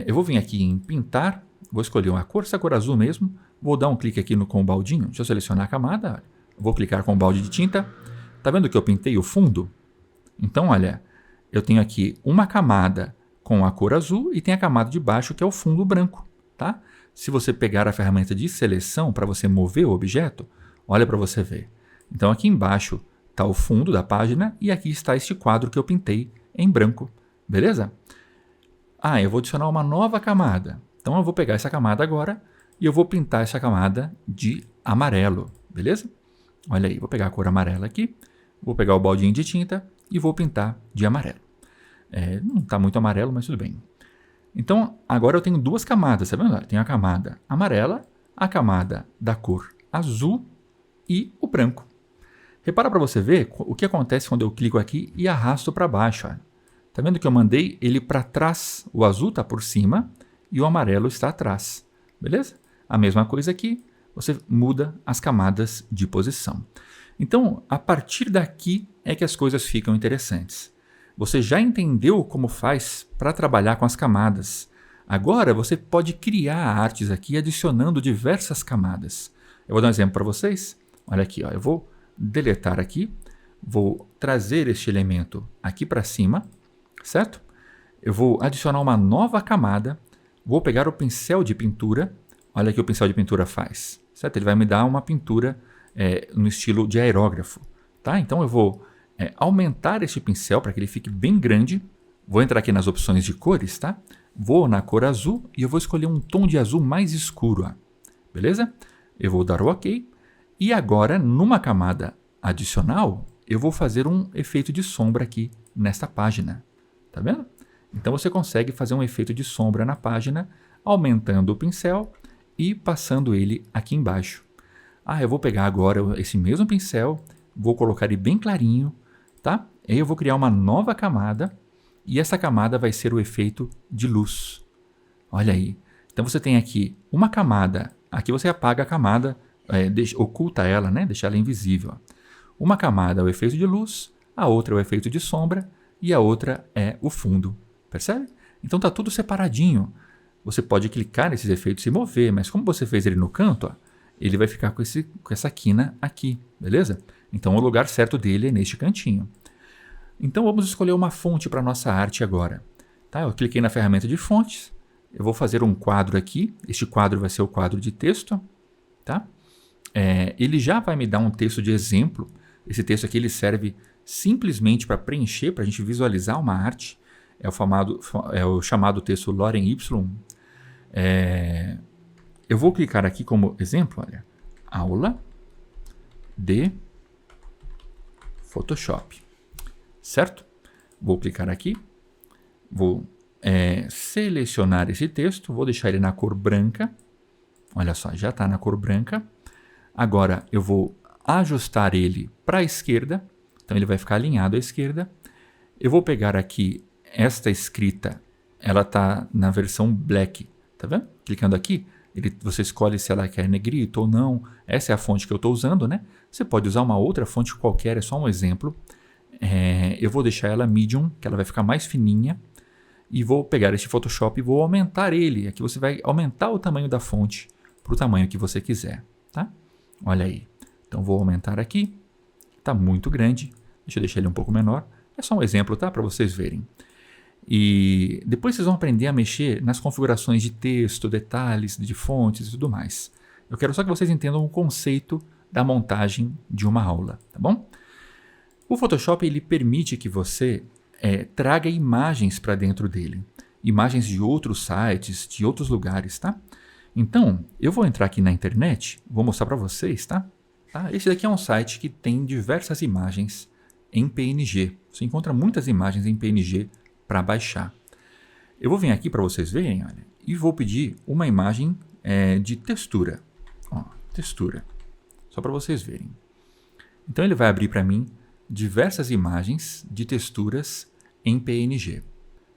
Eu vou vir aqui em pintar, vou escolher uma cor, essa cor azul mesmo, vou dar um clique aqui com o baldinho, deixa eu selecionar a camada, vou clicar com o balde de tinta. Tá vendo que eu pintei o fundo? Então, olha, eu tenho aqui uma camada com a cor azul e tem a camada de baixo que é o fundo branco, tá? Se você pegar a ferramenta de seleção para você mover o objeto, olha para você ver. Então, aqui embaixo está o fundo da página e aqui está este quadro que eu pintei em branco, beleza? Eu vou adicionar uma nova camada. Então, eu vou pegar essa camada agora e eu vou pintar essa camada de amarelo, beleza? Olha aí, vou pegar a cor amarela aqui, vou pegar o baldinho de tinta e vou pintar de amarelo. Não está muito amarelo, mas tudo bem. Então, agora eu tenho duas camadas, tá vendo? Tem a camada amarela, a camada da cor azul e o branco. Repara para você ver o que acontece quando eu clico aqui e arrasto para baixo. Tá vendo que eu mandei ele para trás? O azul está por cima e o amarelo está atrás. Beleza? A mesma coisa aqui, você muda as camadas de posição. Então, a partir daqui é que as coisas ficam interessantes. Você já entendeu como faz para trabalhar com as camadas. Agora você pode criar artes aqui adicionando diversas camadas. Eu vou dar um exemplo para vocês. Olha aqui, ó, eu vou deletar aqui, vou trazer este elemento aqui para cima, certo? Eu vou adicionar uma nova camada, vou pegar o pincel de pintura, olha o que o pincel de pintura faz, certo? Ele vai me dar uma pintura no estilo de aerógrafo, tá? Então eu vou aumentar este pincel para que ele fique bem grande, vou entrar aqui nas opções de cores, tá? Vou na cor azul e eu vou escolher um tom de azul mais escuro, ó. Beleza? Eu vou dar o OK. E agora, numa camada adicional, eu vou fazer um efeito de sombra aqui nesta página. Tá vendo? Então você consegue fazer um efeito de sombra na página, aumentando o pincel e passando ele aqui embaixo. Eu vou pegar agora esse mesmo pincel, vou colocar ele bem clarinho, tá? Aí eu vou criar uma nova camada e essa camada vai ser o efeito de luz. Olha aí. Então você tem aqui uma camada, aqui você apaga a camada, oculta ela, né? Deixa ela invisível. Ó. Uma camada é o efeito de luz, a outra é o efeito de sombra e a outra é o fundo. Percebe? Então está tudo separadinho. Você pode clicar nesses efeitos e mover, mas como você fez ele no canto, ó, ele vai ficar com essa quina aqui, beleza? Então o lugar certo dele é neste cantinho. Então vamos escolher uma fonte para a nossa arte agora. Tá? Eu cliquei na ferramenta de fontes, eu vou fazer um quadro aqui, este quadro vai ser o quadro de texto. Tá? Ele já vai me dar um texto de exemplo. Esse texto aqui ele serve simplesmente para preencher, para a gente visualizar uma arte. É o chamado texto Lorem Ipsum. Eu vou clicar aqui como exemplo, olha, aula de Photoshop, certo? Vou clicar aqui, vou selecionar esse texto, vou deixar ele na cor branca, olha só, já está na cor branca. Agora eu vou ajustar ele para a esquerda, então ele vai ficar alinhado à esquerda. Eu vou pegar aqui esta escrita, ela está na versão black, tá vendo? Clicando aqui, você escolhe se ela quer negrito ou não. Essa é a fonte que eu estou usando, né? Você pode usar uma outra fonte qualquer, é só um exemplo. Eu vou deixar ela medium, que ela vai ficar mais fininha. E vou pegar este Photoshop e vou aumentar ele. Aqui você vai aumentar o tamanho da fonte para o tamanho que você quiser, tá? Olha aí. Então vou aumentar aqui. Está muito grande. Deixa eu deixar ele um pouco menor. É só um exemplo, tá? Para vocês verem. E depois vocês vão aprender a mexer nas configurações de texto, detalhes, de fontes e tudo mais. Eu quero só que vocês entendam o conceito da montagem de uma aula, tá bom? O Photoshop ele permite que você traga imagens para dentro dele. Imagens de outros sites, de outros lugares, tá? Então, eu vou entrar aqui na internet, vou mostrar para vocês, tá? Esse daqui é um site que tem diversas imagens em PNG. Você encontra muitas imagens em PNG para baixar. Eu vou vir aqui para vocês verem, olha, e vou pedir uma imagem de textura. Ó, textura. Só para vocês verem. Então ele vai abrir para mim diversas imagens de texturas em PNG.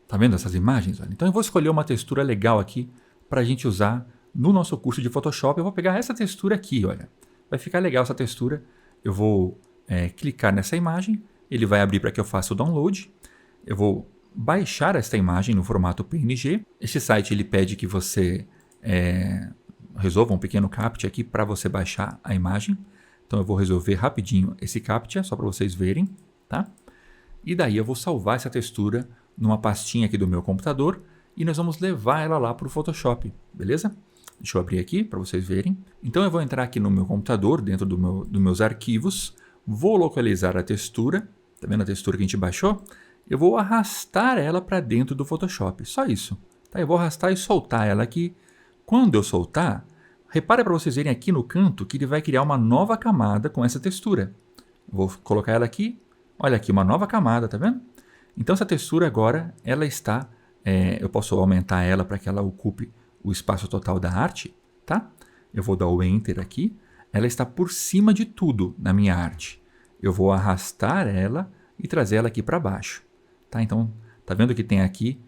Tá vendo essas imagens? Olha? Então eu vou escolher uma textura legal aqui para a gente usar no nosso curso de Photoshop. Eu vou pegar essa textura aqui, olha. Vai ficar legal essa textura. Eu vou clicar nessa imagem, ele vai abrir para que eu faça o download. Eu vou baixar esta imagem no formato PNG. Este site ele pede que você resolva um pequeno CAPTCHA aqui para você baixar a imagem. Então eu vou resolver rapidinho esse CAPTCHA, só para vocês verem, tá? E daí eu vou salvar essa textura numa pastinha aqui do meu computador e nós vamos levar ela lá para o Photoshop, beleza? Deixa eu abrir aqui para vocês verem. Então eu vou entrar aqui no meu computador, dentro dos meus arquivos, vou localizar a textura, tá vendo a textura que a gente baixou? Eu vou arrastar ela para dentro do Photoshop, só isso. Tá? Eu vou arrastar e soltar ela aqui. Quando eu soltar, repare para vocês verem aqui no canto que ele vai criar uma nova camada com essa textura. Vou colocar ela aqui, olha aqui, uma nova camada, tá vendo? Então essa textura agora, ela está, eu posso aumentar ela para que ela ocupe o espaço total da arte, tá? Eu vou dar o Enter aqui, ela está por cima de tudo na minha arte. Eu vou arrastar ela e trazer ela aqui para baixo. Tá? Então, tá vendo que tem aqui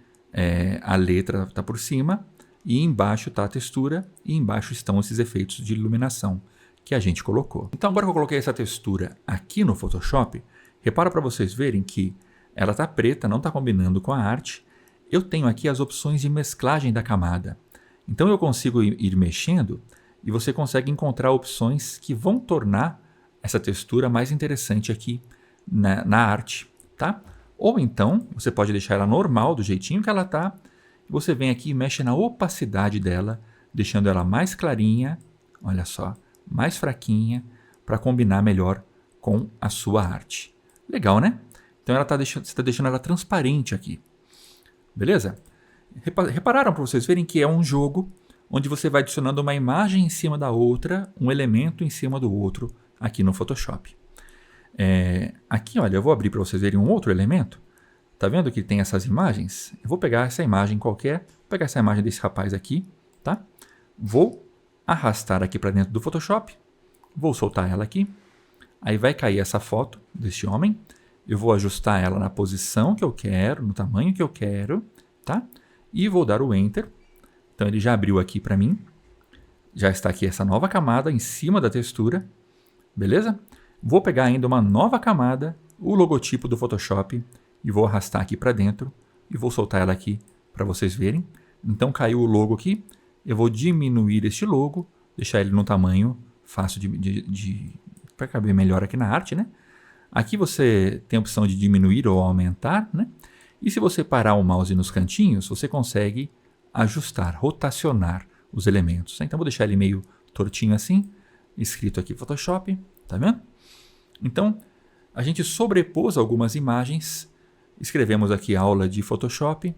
a letra está por cima e embaixo está a textura e embaixo estão esses efeitos de iluminação que a gente colocou. Então, agora que eu coloquei essa textura aqui no Photoshop, repara para vocês verem que ela está preta, não está combinando com a arte. Eu tenho aqui as opções de mesclagem da camada. Então, eu consigo ir mexendo e você consegue encontrar opções que vão tornar essa textura mais interessante aqui na arte, tá? Ou então, você pode deixar ela normal, do jeitinho que ela está, e você vem aqui e mexe na opacidade dela, deixando ela mais clarinha, olha só, mais fraquinha, para combinar melhor com a sua arte. Legal, né? Então você está deixando ela transparente aqui. Beleza? Repararam para vocês verem que é um jogo onde você vai adicionando uma imagem em cima da outra, um elemento em cima do outro aqui no Photoshop. Aqui, olha, eu vou abrir para vocês verem um outro elemento. Tá vendo que tem essas imagens? Eu vou pegar essa imagem qualquer, vou pegar essa imagem desse rapaz aqui, tá? Vou arrastar aqui para dentro do Photoshop, vou soltar ela aqui, aí vai cair essa foto desse homem, eu vou ajustar ela na posição que eu quero, no tamanho que eu quero, tá? E vou dar o Enter. Então ele já abriu aqui para mim, já está aqui essa nova camada em cima da textura, beleza? Vou pegar ainda uma nova camada, o logotipo do Photoshop, e vou arrastar aqui para dentro e vou soltar ela aqui para vocês verem. Então caiu o logo aqui, eu vou diminuir este logo, deixar ele no tamanho fácil para caber melhor aqui na arte, né? Aqui você tem a opção de diminuir ou aumentar, né? E se você parar o mouse nos cantinhos, você consegue ajustar, rotacionar os elementos. Então vou deixar ele meio tortinho assim, escrito aqui Photoshop, tá vendo? Então a gente sobrepôs algumas imagens, escrevemos aqui aula de Photoshop,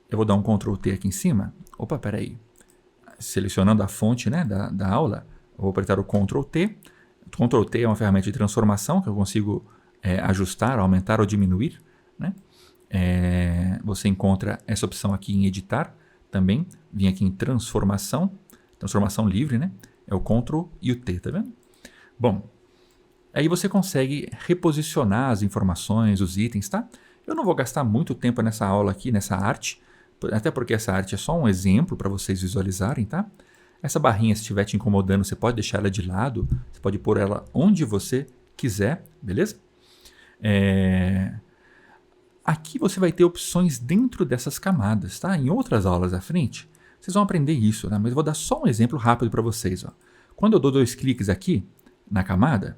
eu vou dar um Ctrl T aqui em cima, opa, peraí, selecionando a fonte, né, da aula, eu vou apertar o Ctrl T. Ctrl T é uma ferramenta de transformação que eu consigo ajustar, aumentar ou diminuir, né? Você encontra essa opção aqui em editar também, vim aqui em transformação livre, né? É o Ctrl e o T, tá vendo? Bom, aí você consegue reposicionar as informações, os itens, tá? Eu não vou gastar muito tempo nessa aula aqui, nessa arte, até porque essa arte é só um exemplo para vocês visualizarem, tá? Essa barrinha, se estiver te incomodando, você pode deixar ela de lado, você pode pôr ela onde você quiser, beleza? Aqui você vai ter opções dentro dessas camadas, tá? Em outras aulas à frente, vocês vão aprender isso, né? Mas eu vou dar só um exemplo rápido para vocês, ó. Quando eu dou 2 cliques aqui na camada,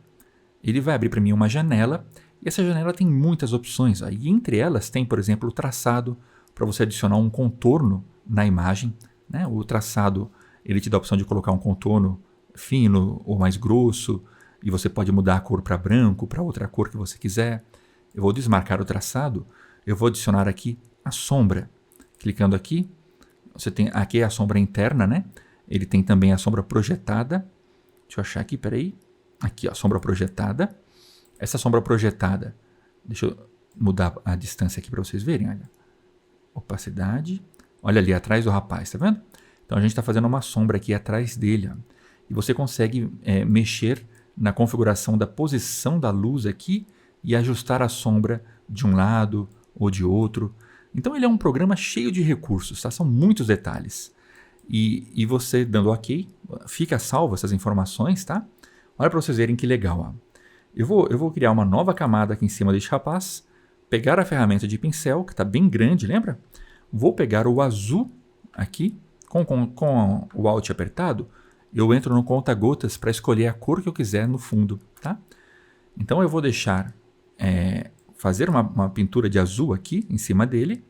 ele vai abrir para mim uma janela, e essa janela tem muitas opções, ó. E entre elas tem, por exemplo, o traçado, para você adicionar um contorno na imagem, né? O traçado, ele te dá a opção de colocar um contorno fino ou mais grosso, e você pode mudar a cor para branco, para outra cor que você quiser. Eu vou desmarcar o traçado, eu vou adicionar aqui a sombra. Clicando aqui, você tem aqui a sombra interna, né? Ele tem também a sombra projetada. Deixa eu achar aqui, peraí. Aqui, ó, sombra projetada. Essa sombra projetada, deixa eu mudar a distância aqui para vocês verem, olha. Opacidade. Olha ali atrás do rapaz, tá vendo? Então a gente está fazendo uma sombra aqui atrás dele, ó. E você consegue mexer na configuração da posição da luz aqui e ajustar a sombra de um lado ou de outro. Então ele é um programa cheio de recursos, tá? São muitos detalhes. E você dando OK, fica salvo essas informações, tá? Olha para vocês verem que legal, ó. Eu vou criar uma nova camada aqui em cima deste rapaz, pegar a ferramenta de pincel, que está bem grande, lembra? Vou pegar o azul aqui, com o Alt apertado, eu entro no conta-gotas para escolher a cor que eu quiser no fundo, tá? Então eu vou deixar, fazer uma pintura de azul aqui em cima dele.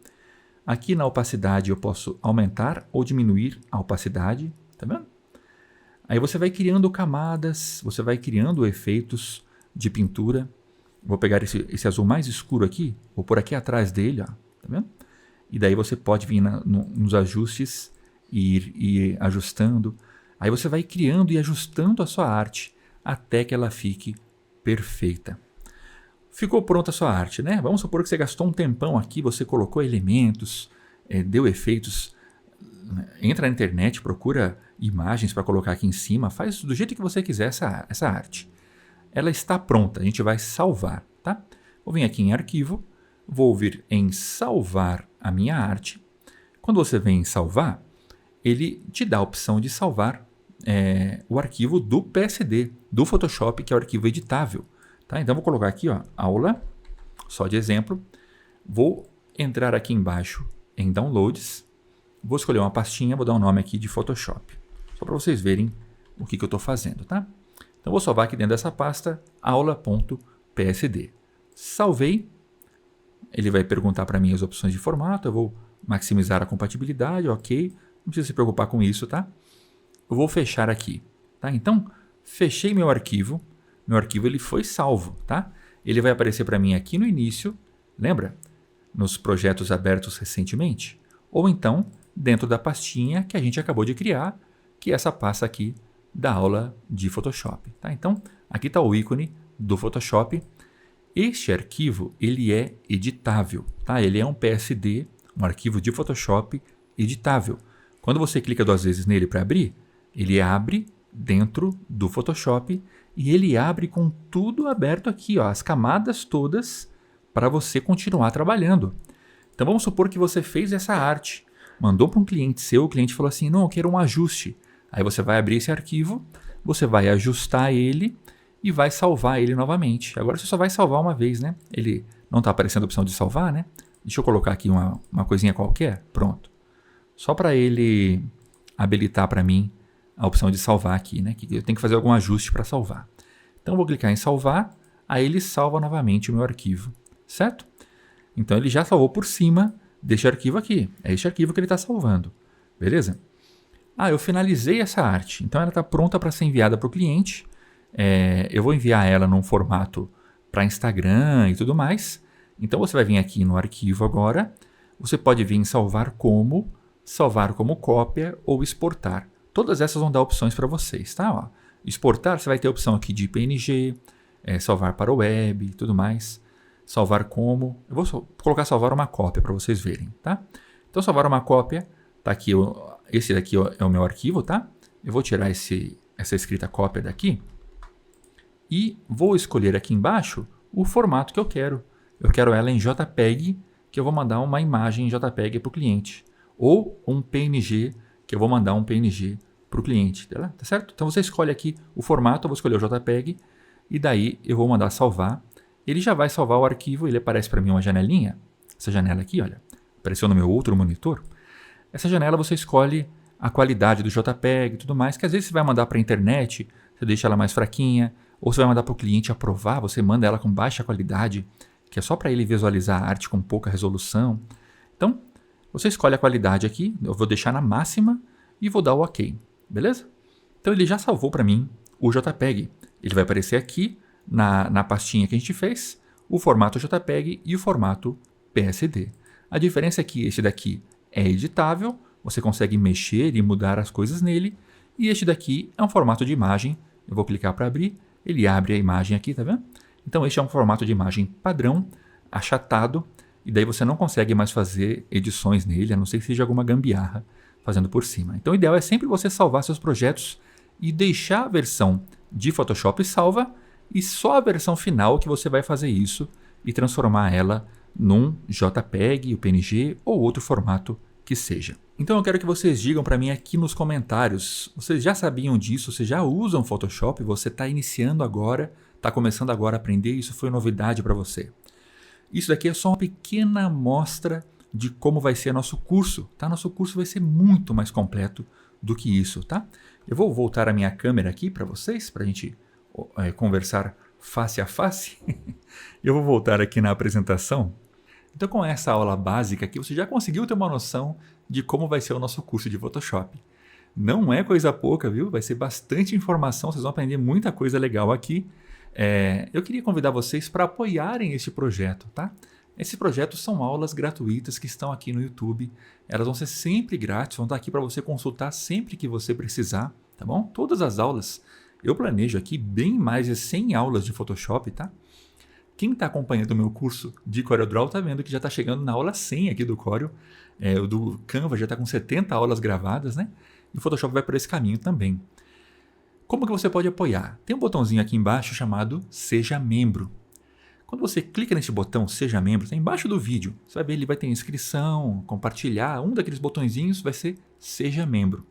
Aqui na opacidade eu posso aumentar ou diminuir a opacidade, tá vendo? Aí você vai criando camadas, você vai criando efeitos de pintura. Vou pegar esse azul mais escuro aqui, vou pôr aqui atrás dele, ó, tá vendo? E daí você pode vir nos ajustes e ir ajustando. Aí você vai criando e ajustando a sua arte até que ela fique perfeita. Ficou pronta a sua arte, né? Vamos supor que você gastou um tempão aqui, você colocou elementos, deu efeitos. Entra na internet, procura imagens para colocar aqui em cima, faz do jeito que você quiser essa arte. Ela está pronta, a gente vai salvar, tá? Vou vir aqui em arquivo, vou vir em salvar a minha arte. Quando você vem em salvar, ele te dá a opção de salvar o arquivo do PSD, do Photoshop, que é o arquivo editável. Tá? Então vou colocar aqui, ó, aula, só de exemplo. Vou entrar aqui embaixo em Downloads. Vou escolher uma pastinha, vou dar um nome aqui de Photoshop. Só para vocês verem o que eu estou fazendo, tá? Então vou salvar aqui dentro dessa pasta aula.psd. Salvei. Ele vai perguntar para mim as opções de formato. Eu vou maximizar a compatibilidade, ok. Não precisa se preocupar com isso, tá? Eu vou fechar aqui, tá? Então, fechei meu arquivo. Meu arquivo ele foi salvo, tá? Ele vai aparecer para mim aqui no início, lembra? Nos projetos abertos recentemente. Ou então, dentro da pastinha que a gente acabou de criar, que é essa pasta aqui da aula de Photoshop, tá? Então, aqui está o ícone do Photoshop. Este arquivo, ele é editável, tá? Ele é um PSD, um arquivo de Photoshop editável. Quando você clica 2 vezes nele para abrir, ele abre dentro do Photoshop e ele abre com tudo aberto aqui, ó, as camadas todas para você continuar trabalhando. Então vamos supor que você fez essa arte, mandou para um cliente seu, o cliente falou assim, não, eu quero um ajuste. Aí você vai abrir esse arquivo, você vai ajustar ele e vai salvar ele novamente. Agora você só vai salvar uma vez, né? Ele não está aparecendo a opção de salvar, né? Deixa eu colocar aqui uma coisinha qualquer. Pronto. Só para ele habilitar para mim a opção de salvar aqui, né? Que eu tenho que fazer algum ajuste para salvar. Então eu vou clicar em salvar, aí ele salva novamente o meu arquivo, certo? Então ele já salvou por cima deste arquivo aqui. É este arquivo que ele está salvando, beleza? Eu finalizei essa arte, então ela está pronta para ser enviada para o cliente. Eu vou enviar ela num formato para Instagram e tudo mais. Então você vai vir aqui no arquivo agora, você pode vir em salvar como cópia ou exportar. Todas essas vão dar opções para vocês, tá? Ó, exportar, você vai ter a opção aqui de PNG, salvar para web e tudo mais. Salvar como... Eu vou colocar salvar uma cópia para vocês verem, tá? Então salvar uma cópia, tá aqui, esse daqui é o meu arquivo, tá? Eu vou tirar essa escrita cópia daqui e vou escolher aqui embaixo o formato que eu quero. Eu quero ela em JPEG, que eu vou mandar uma imagem em JPEG para o cliente. Ou um PNG, que eu vou mandar um PNG para o cliente. Tá certo? Então você escolhe aqui o formato, eu vou escolher o JPEG e daí eu vou mandar salvar. Ele já vai salvar o arquivo, ele aparece para mim uma janelinha. Essa janela aqui, olha, apareceu no meu outro monitor. Essa janela você escolhe a qualidade do JPEG e tudo mais, que às vezes você vai mandar para a internet, você deixa ela mais fraquinha, ou você vai mandar para o cliente aprovar, você manda ela com baixa qualidade, que é só para ele visualizar a arte com pouca resolução. Então, você escolhe a qualidade aqui, eu vou deixar na máxima e vou dar o OK, beleza? Então ele já salvou para mim o JPEG. Ele vai aparecer aqui na pastinha que a gente fez, o formato JPEG e o formato PSD. A diferença é que esse daqui é editável, você consegue mexer e mudar as coisas nele, e este daqui é um formato de imagem. Eu vou clicar para abrir, ele abre a imagem aqui, tá vendo? Então este é um formato de imagem padrão, achatado, e daí você não consegue mais fazer edições nele, a não ser que seja alguma gambiarra fazendo por cima. Então o ideal é sempre você salvar seus projetos e deixar a versão de Photoshop salva, e só a versão final que você vai fazer isso e transformar ela num JPEG, o PNG ou outro formato que seja. Então eu quero que vocês digam para mim aqui nos comentários, vocês já sabiam disso, vocês já usam Photoshop, você está iniciando agora, está começando agora a aprender, isso foi novidade para você. Isso daqui é só uma pequena amostra de como vai ser nosso curso, tá? Nosso curso vai ser muito mais completo do que isso, tá? Eu vou voltar a minha câmera aqui para vocês, para a gente conversar face a face. Eu vou voltar aqui na apresentação. Então com essa aula básica aqui, você já conseguiu ter uma noção de como vai ser o nosso curso de Photoshop. Não é coisa pouca, viu? Vai ser bastante informação, vocês vão aprender muita coisa legal aqui. Eu queria convidar vocês para apoiarem este projeto, tá? Esses projetos são aulas gratuitas que estão aqui no YouTube. Elas vão ser sempre grátis, vão estar aqui para você consultar sempre que você precisar, tá bom? Todas as aulas, eu planejo aqui bem mais de 100 aulas de Photoshop, tá? Quem está acompanhando o meu curso de CorelDRAW está vendo que já está chegando na aula 100 aqui do Corel. O do Canva já está com 70 aulas gravadas, né? E o Photoshop vai por esse caminho também. Como que você pode apoiar? Tem um botãozinho aqui embaixo chamado Seja Membro. Quando você clica nesse botão Seja Membro, está embaixo do vídeo. Você vai ver, ele vai ter inscrição, compartilhar. Um daqueles botõezinhos vai ser Seja Membro.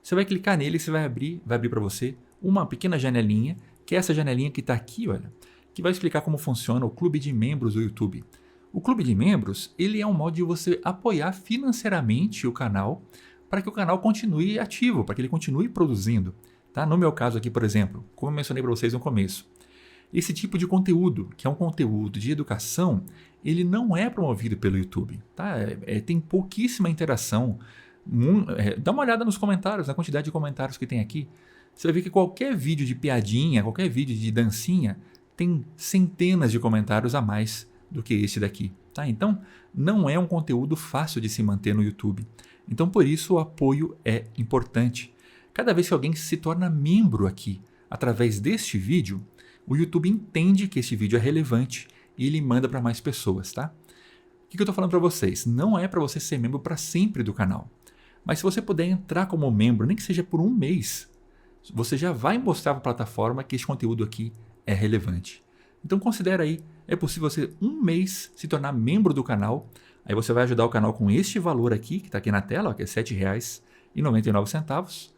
Você vai clicar nele e você vai abrir para você uma pequena janelinha, que é essa janelinha que está aqui, olha, que vai explicar como funciona o Clube de Membros do YouTube. O Clube de Membros, ele é um modo de você apoiar financeiramente o canal para que o canal continue ativo, para que ele continue produzindo. Tá? No meu caso aqui, por exemplo, como eu mencionei para vocês no começo, esse tipo de conteúdo, que é um conteúdo de educação, ele não é promovido pelo YouTube. Tá? Tem pouquíssima interação. Dá uma olhada nos comentários, na quantidade de comentários que tem aqui. Você vai ver que qualquer vídeo de piadinha, qualquer vídeo de dancinha, tem centenas de comentários a mais do que esse daqui. Tá? Então, não é um conteúdo fácil de se manter no YouTube. Então, por isso, o apoio é importante. Cada vez que alguém se torna membro aqui, através deste vídeo, o YouTube entende que esse vídeo é relevante e ele manda para mais pessoas, tá? O que eu estou falando para vocês? Não é para você ser membro para sempre do canal. Mas se você puder entrar como membro, nem que seja por um mês, você já vai mostrar para a plataforma que esse conteúdo aqui é relevante. Então considera aí, é possível você um mês se tornar membro do canal, aí você vai ajudar o canal com este valor aqui, que está aqui na tela, ó, que é R$ 7,99.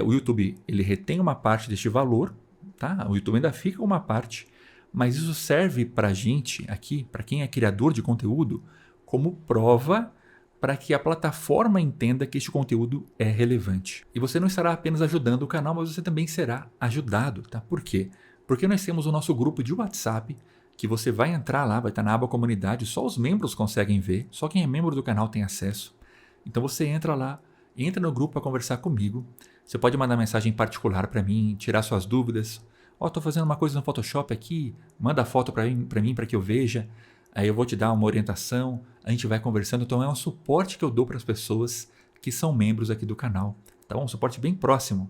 O YouTube ele retém uma parte deste valor tá? O YouTube ainda fica uma parte, mas isso serve para a gente aqui, para quem é criador de conteúdo, como prova para que a plataforma entenda que este conteúdo é relevante. E você não estará apenas ajudando o canal, mas você também será ajudado, tá? Por quê? Porque nós temos o nosso grupo de WhatsApp, que você vai entrar lá, vai estar na aba comunidade, só os membros conseguem ver, só quem é membro do canal tem acesso. Então você entra lá, entra no grupo para conversar comigo. Você pode mandar mensagem particular para mim, tirar suas dúvidas. Ó, estou fazendo uma coisa no Photoshop aqui, manda a foto para mim para que eu veja. Aí eu vou te dar uma orientação, a gente vai conversando. Então é um suporte que eu dou para as pessoas que são membros aqui do canal. Tá bom? Um suporte bem próximo.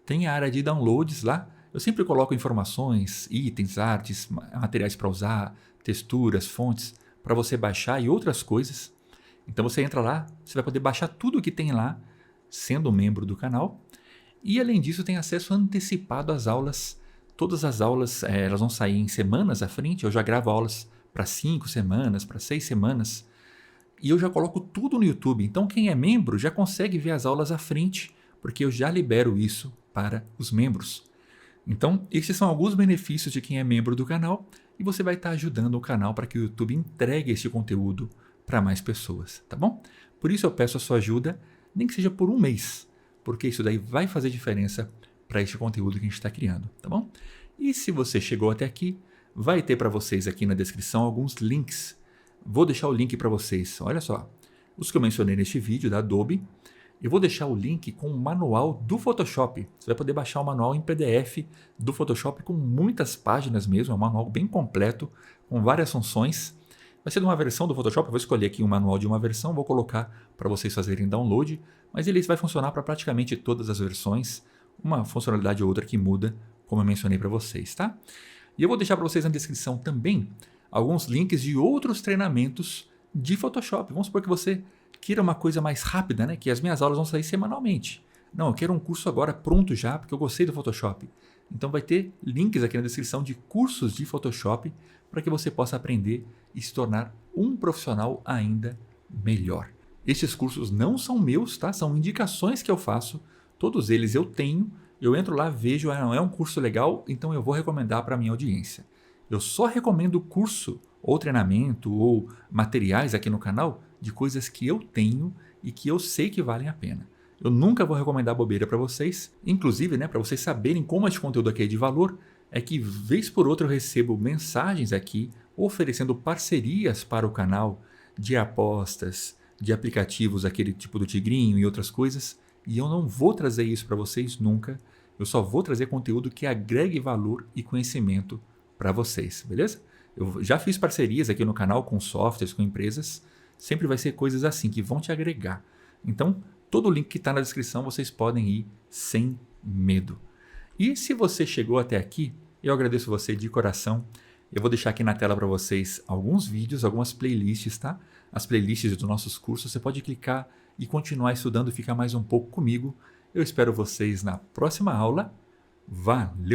Tem a área de downloads lá. Eu sempre coloco informações, itens, artes, materiais para usar, texturas, fontes, para você baixar e outras coisas. Então você entra lá, você vai poder baixar tudo o que tem lá, sendo membro do canal. E além disso tem acesso antecipado às aulas. Todas as aulas elas vão sair em semanas à frente. Eu já gravo aulas para 5 semanas, para 6 semanas. E eu já coloco tudo no YouTube. Então quem é membro já consegue ver as aulas à frente, porque eu já libero isso para os membros. Então esses são alguns benefícios de quem é membro do canal. E você vai estar ajudando o canal para que o YouTube entregue esse conteúdo para mais pessoas, tá bom? Por isso eu peço a sua ajuda, nem que seja por um mês, porque isso daí vai fazer diferença para este conteúdo que a gente está criando, tá bom? E se você chegou até aqui, vai ter para vocês aqui na descrição alguns links. Vou deixar o link para vocês, olha só, os que eu mencionei neste vídeo da Adobe. Eu vou deixar o link com o manual do Photoshop. Você vai poder baixar o manual em PDF do Photoshop com muitas páginas mesmo, é um manual bem completo, com várias funções. Vai ser de uma versão do Photoshop, eu vou escolher aqui um manual de uma versão, vou colocar para vocês fazerem download, mas ele vai funcionar para praticamente todas as versões, uma funcionalidade ou outra que muda, como eu mencionei para vocês, tá? E eu vou deixar para vocês na descrição também alguns links de outros treinamentos de Photoshop. Vamos supor que você queira uma coisa mais rápida, né? Que as minhas aulas vão sair semanalmente. Não, eu quero um curso agora pronto já, porque eu gostei do Photoshop. Então vai ter links aqui na descrição de cursos de Photoshop para que você possa aprender e se tornar um profissional ainda melhor. Estes cursos não são meus, tá? São indicações que eu faço. Todos eles eu tenho. Eu entro lá, vejo, não é um curso legal, então eu vou recomendar para a minha audiência. Eu só recomendo curso ou treinamento ou materiais aqui no canal de coisas que eu tenho e que eu sei que valem a pena. Eu nunca vou recomendar bobeira para vocês, inclusive, né, para vocês saberem como este conteúdo aqui é de valor, é que vez por outra eu recebo mensagens aqui oferecendo parcerias para o canal de apostas, de aplicativos, aquele tipo do Tigrinho e outras coisas, e eu não vou trazer isso para vocês nunca, eu só vou trazer conteúdo que agregue valor e conhecimento para vocês, beleza? Eu já fiz parcerias aqui no canal com softwares, com empresas, sempre vai ser coisas assim que vão te agregar. Então, todo o link que está na descrição vocês podem ir sem medo. E se você chegou até aqui, eu agradeço você de coração. Eu vou deixar aqui na tela para vocês alguns vídeos, algumas playlists, tá? As playlists dos nossos cursos, você pode clicar e continuar estudando, ficar mais um pouco comigo. Eu espero vocês na próxima aula. Valeu!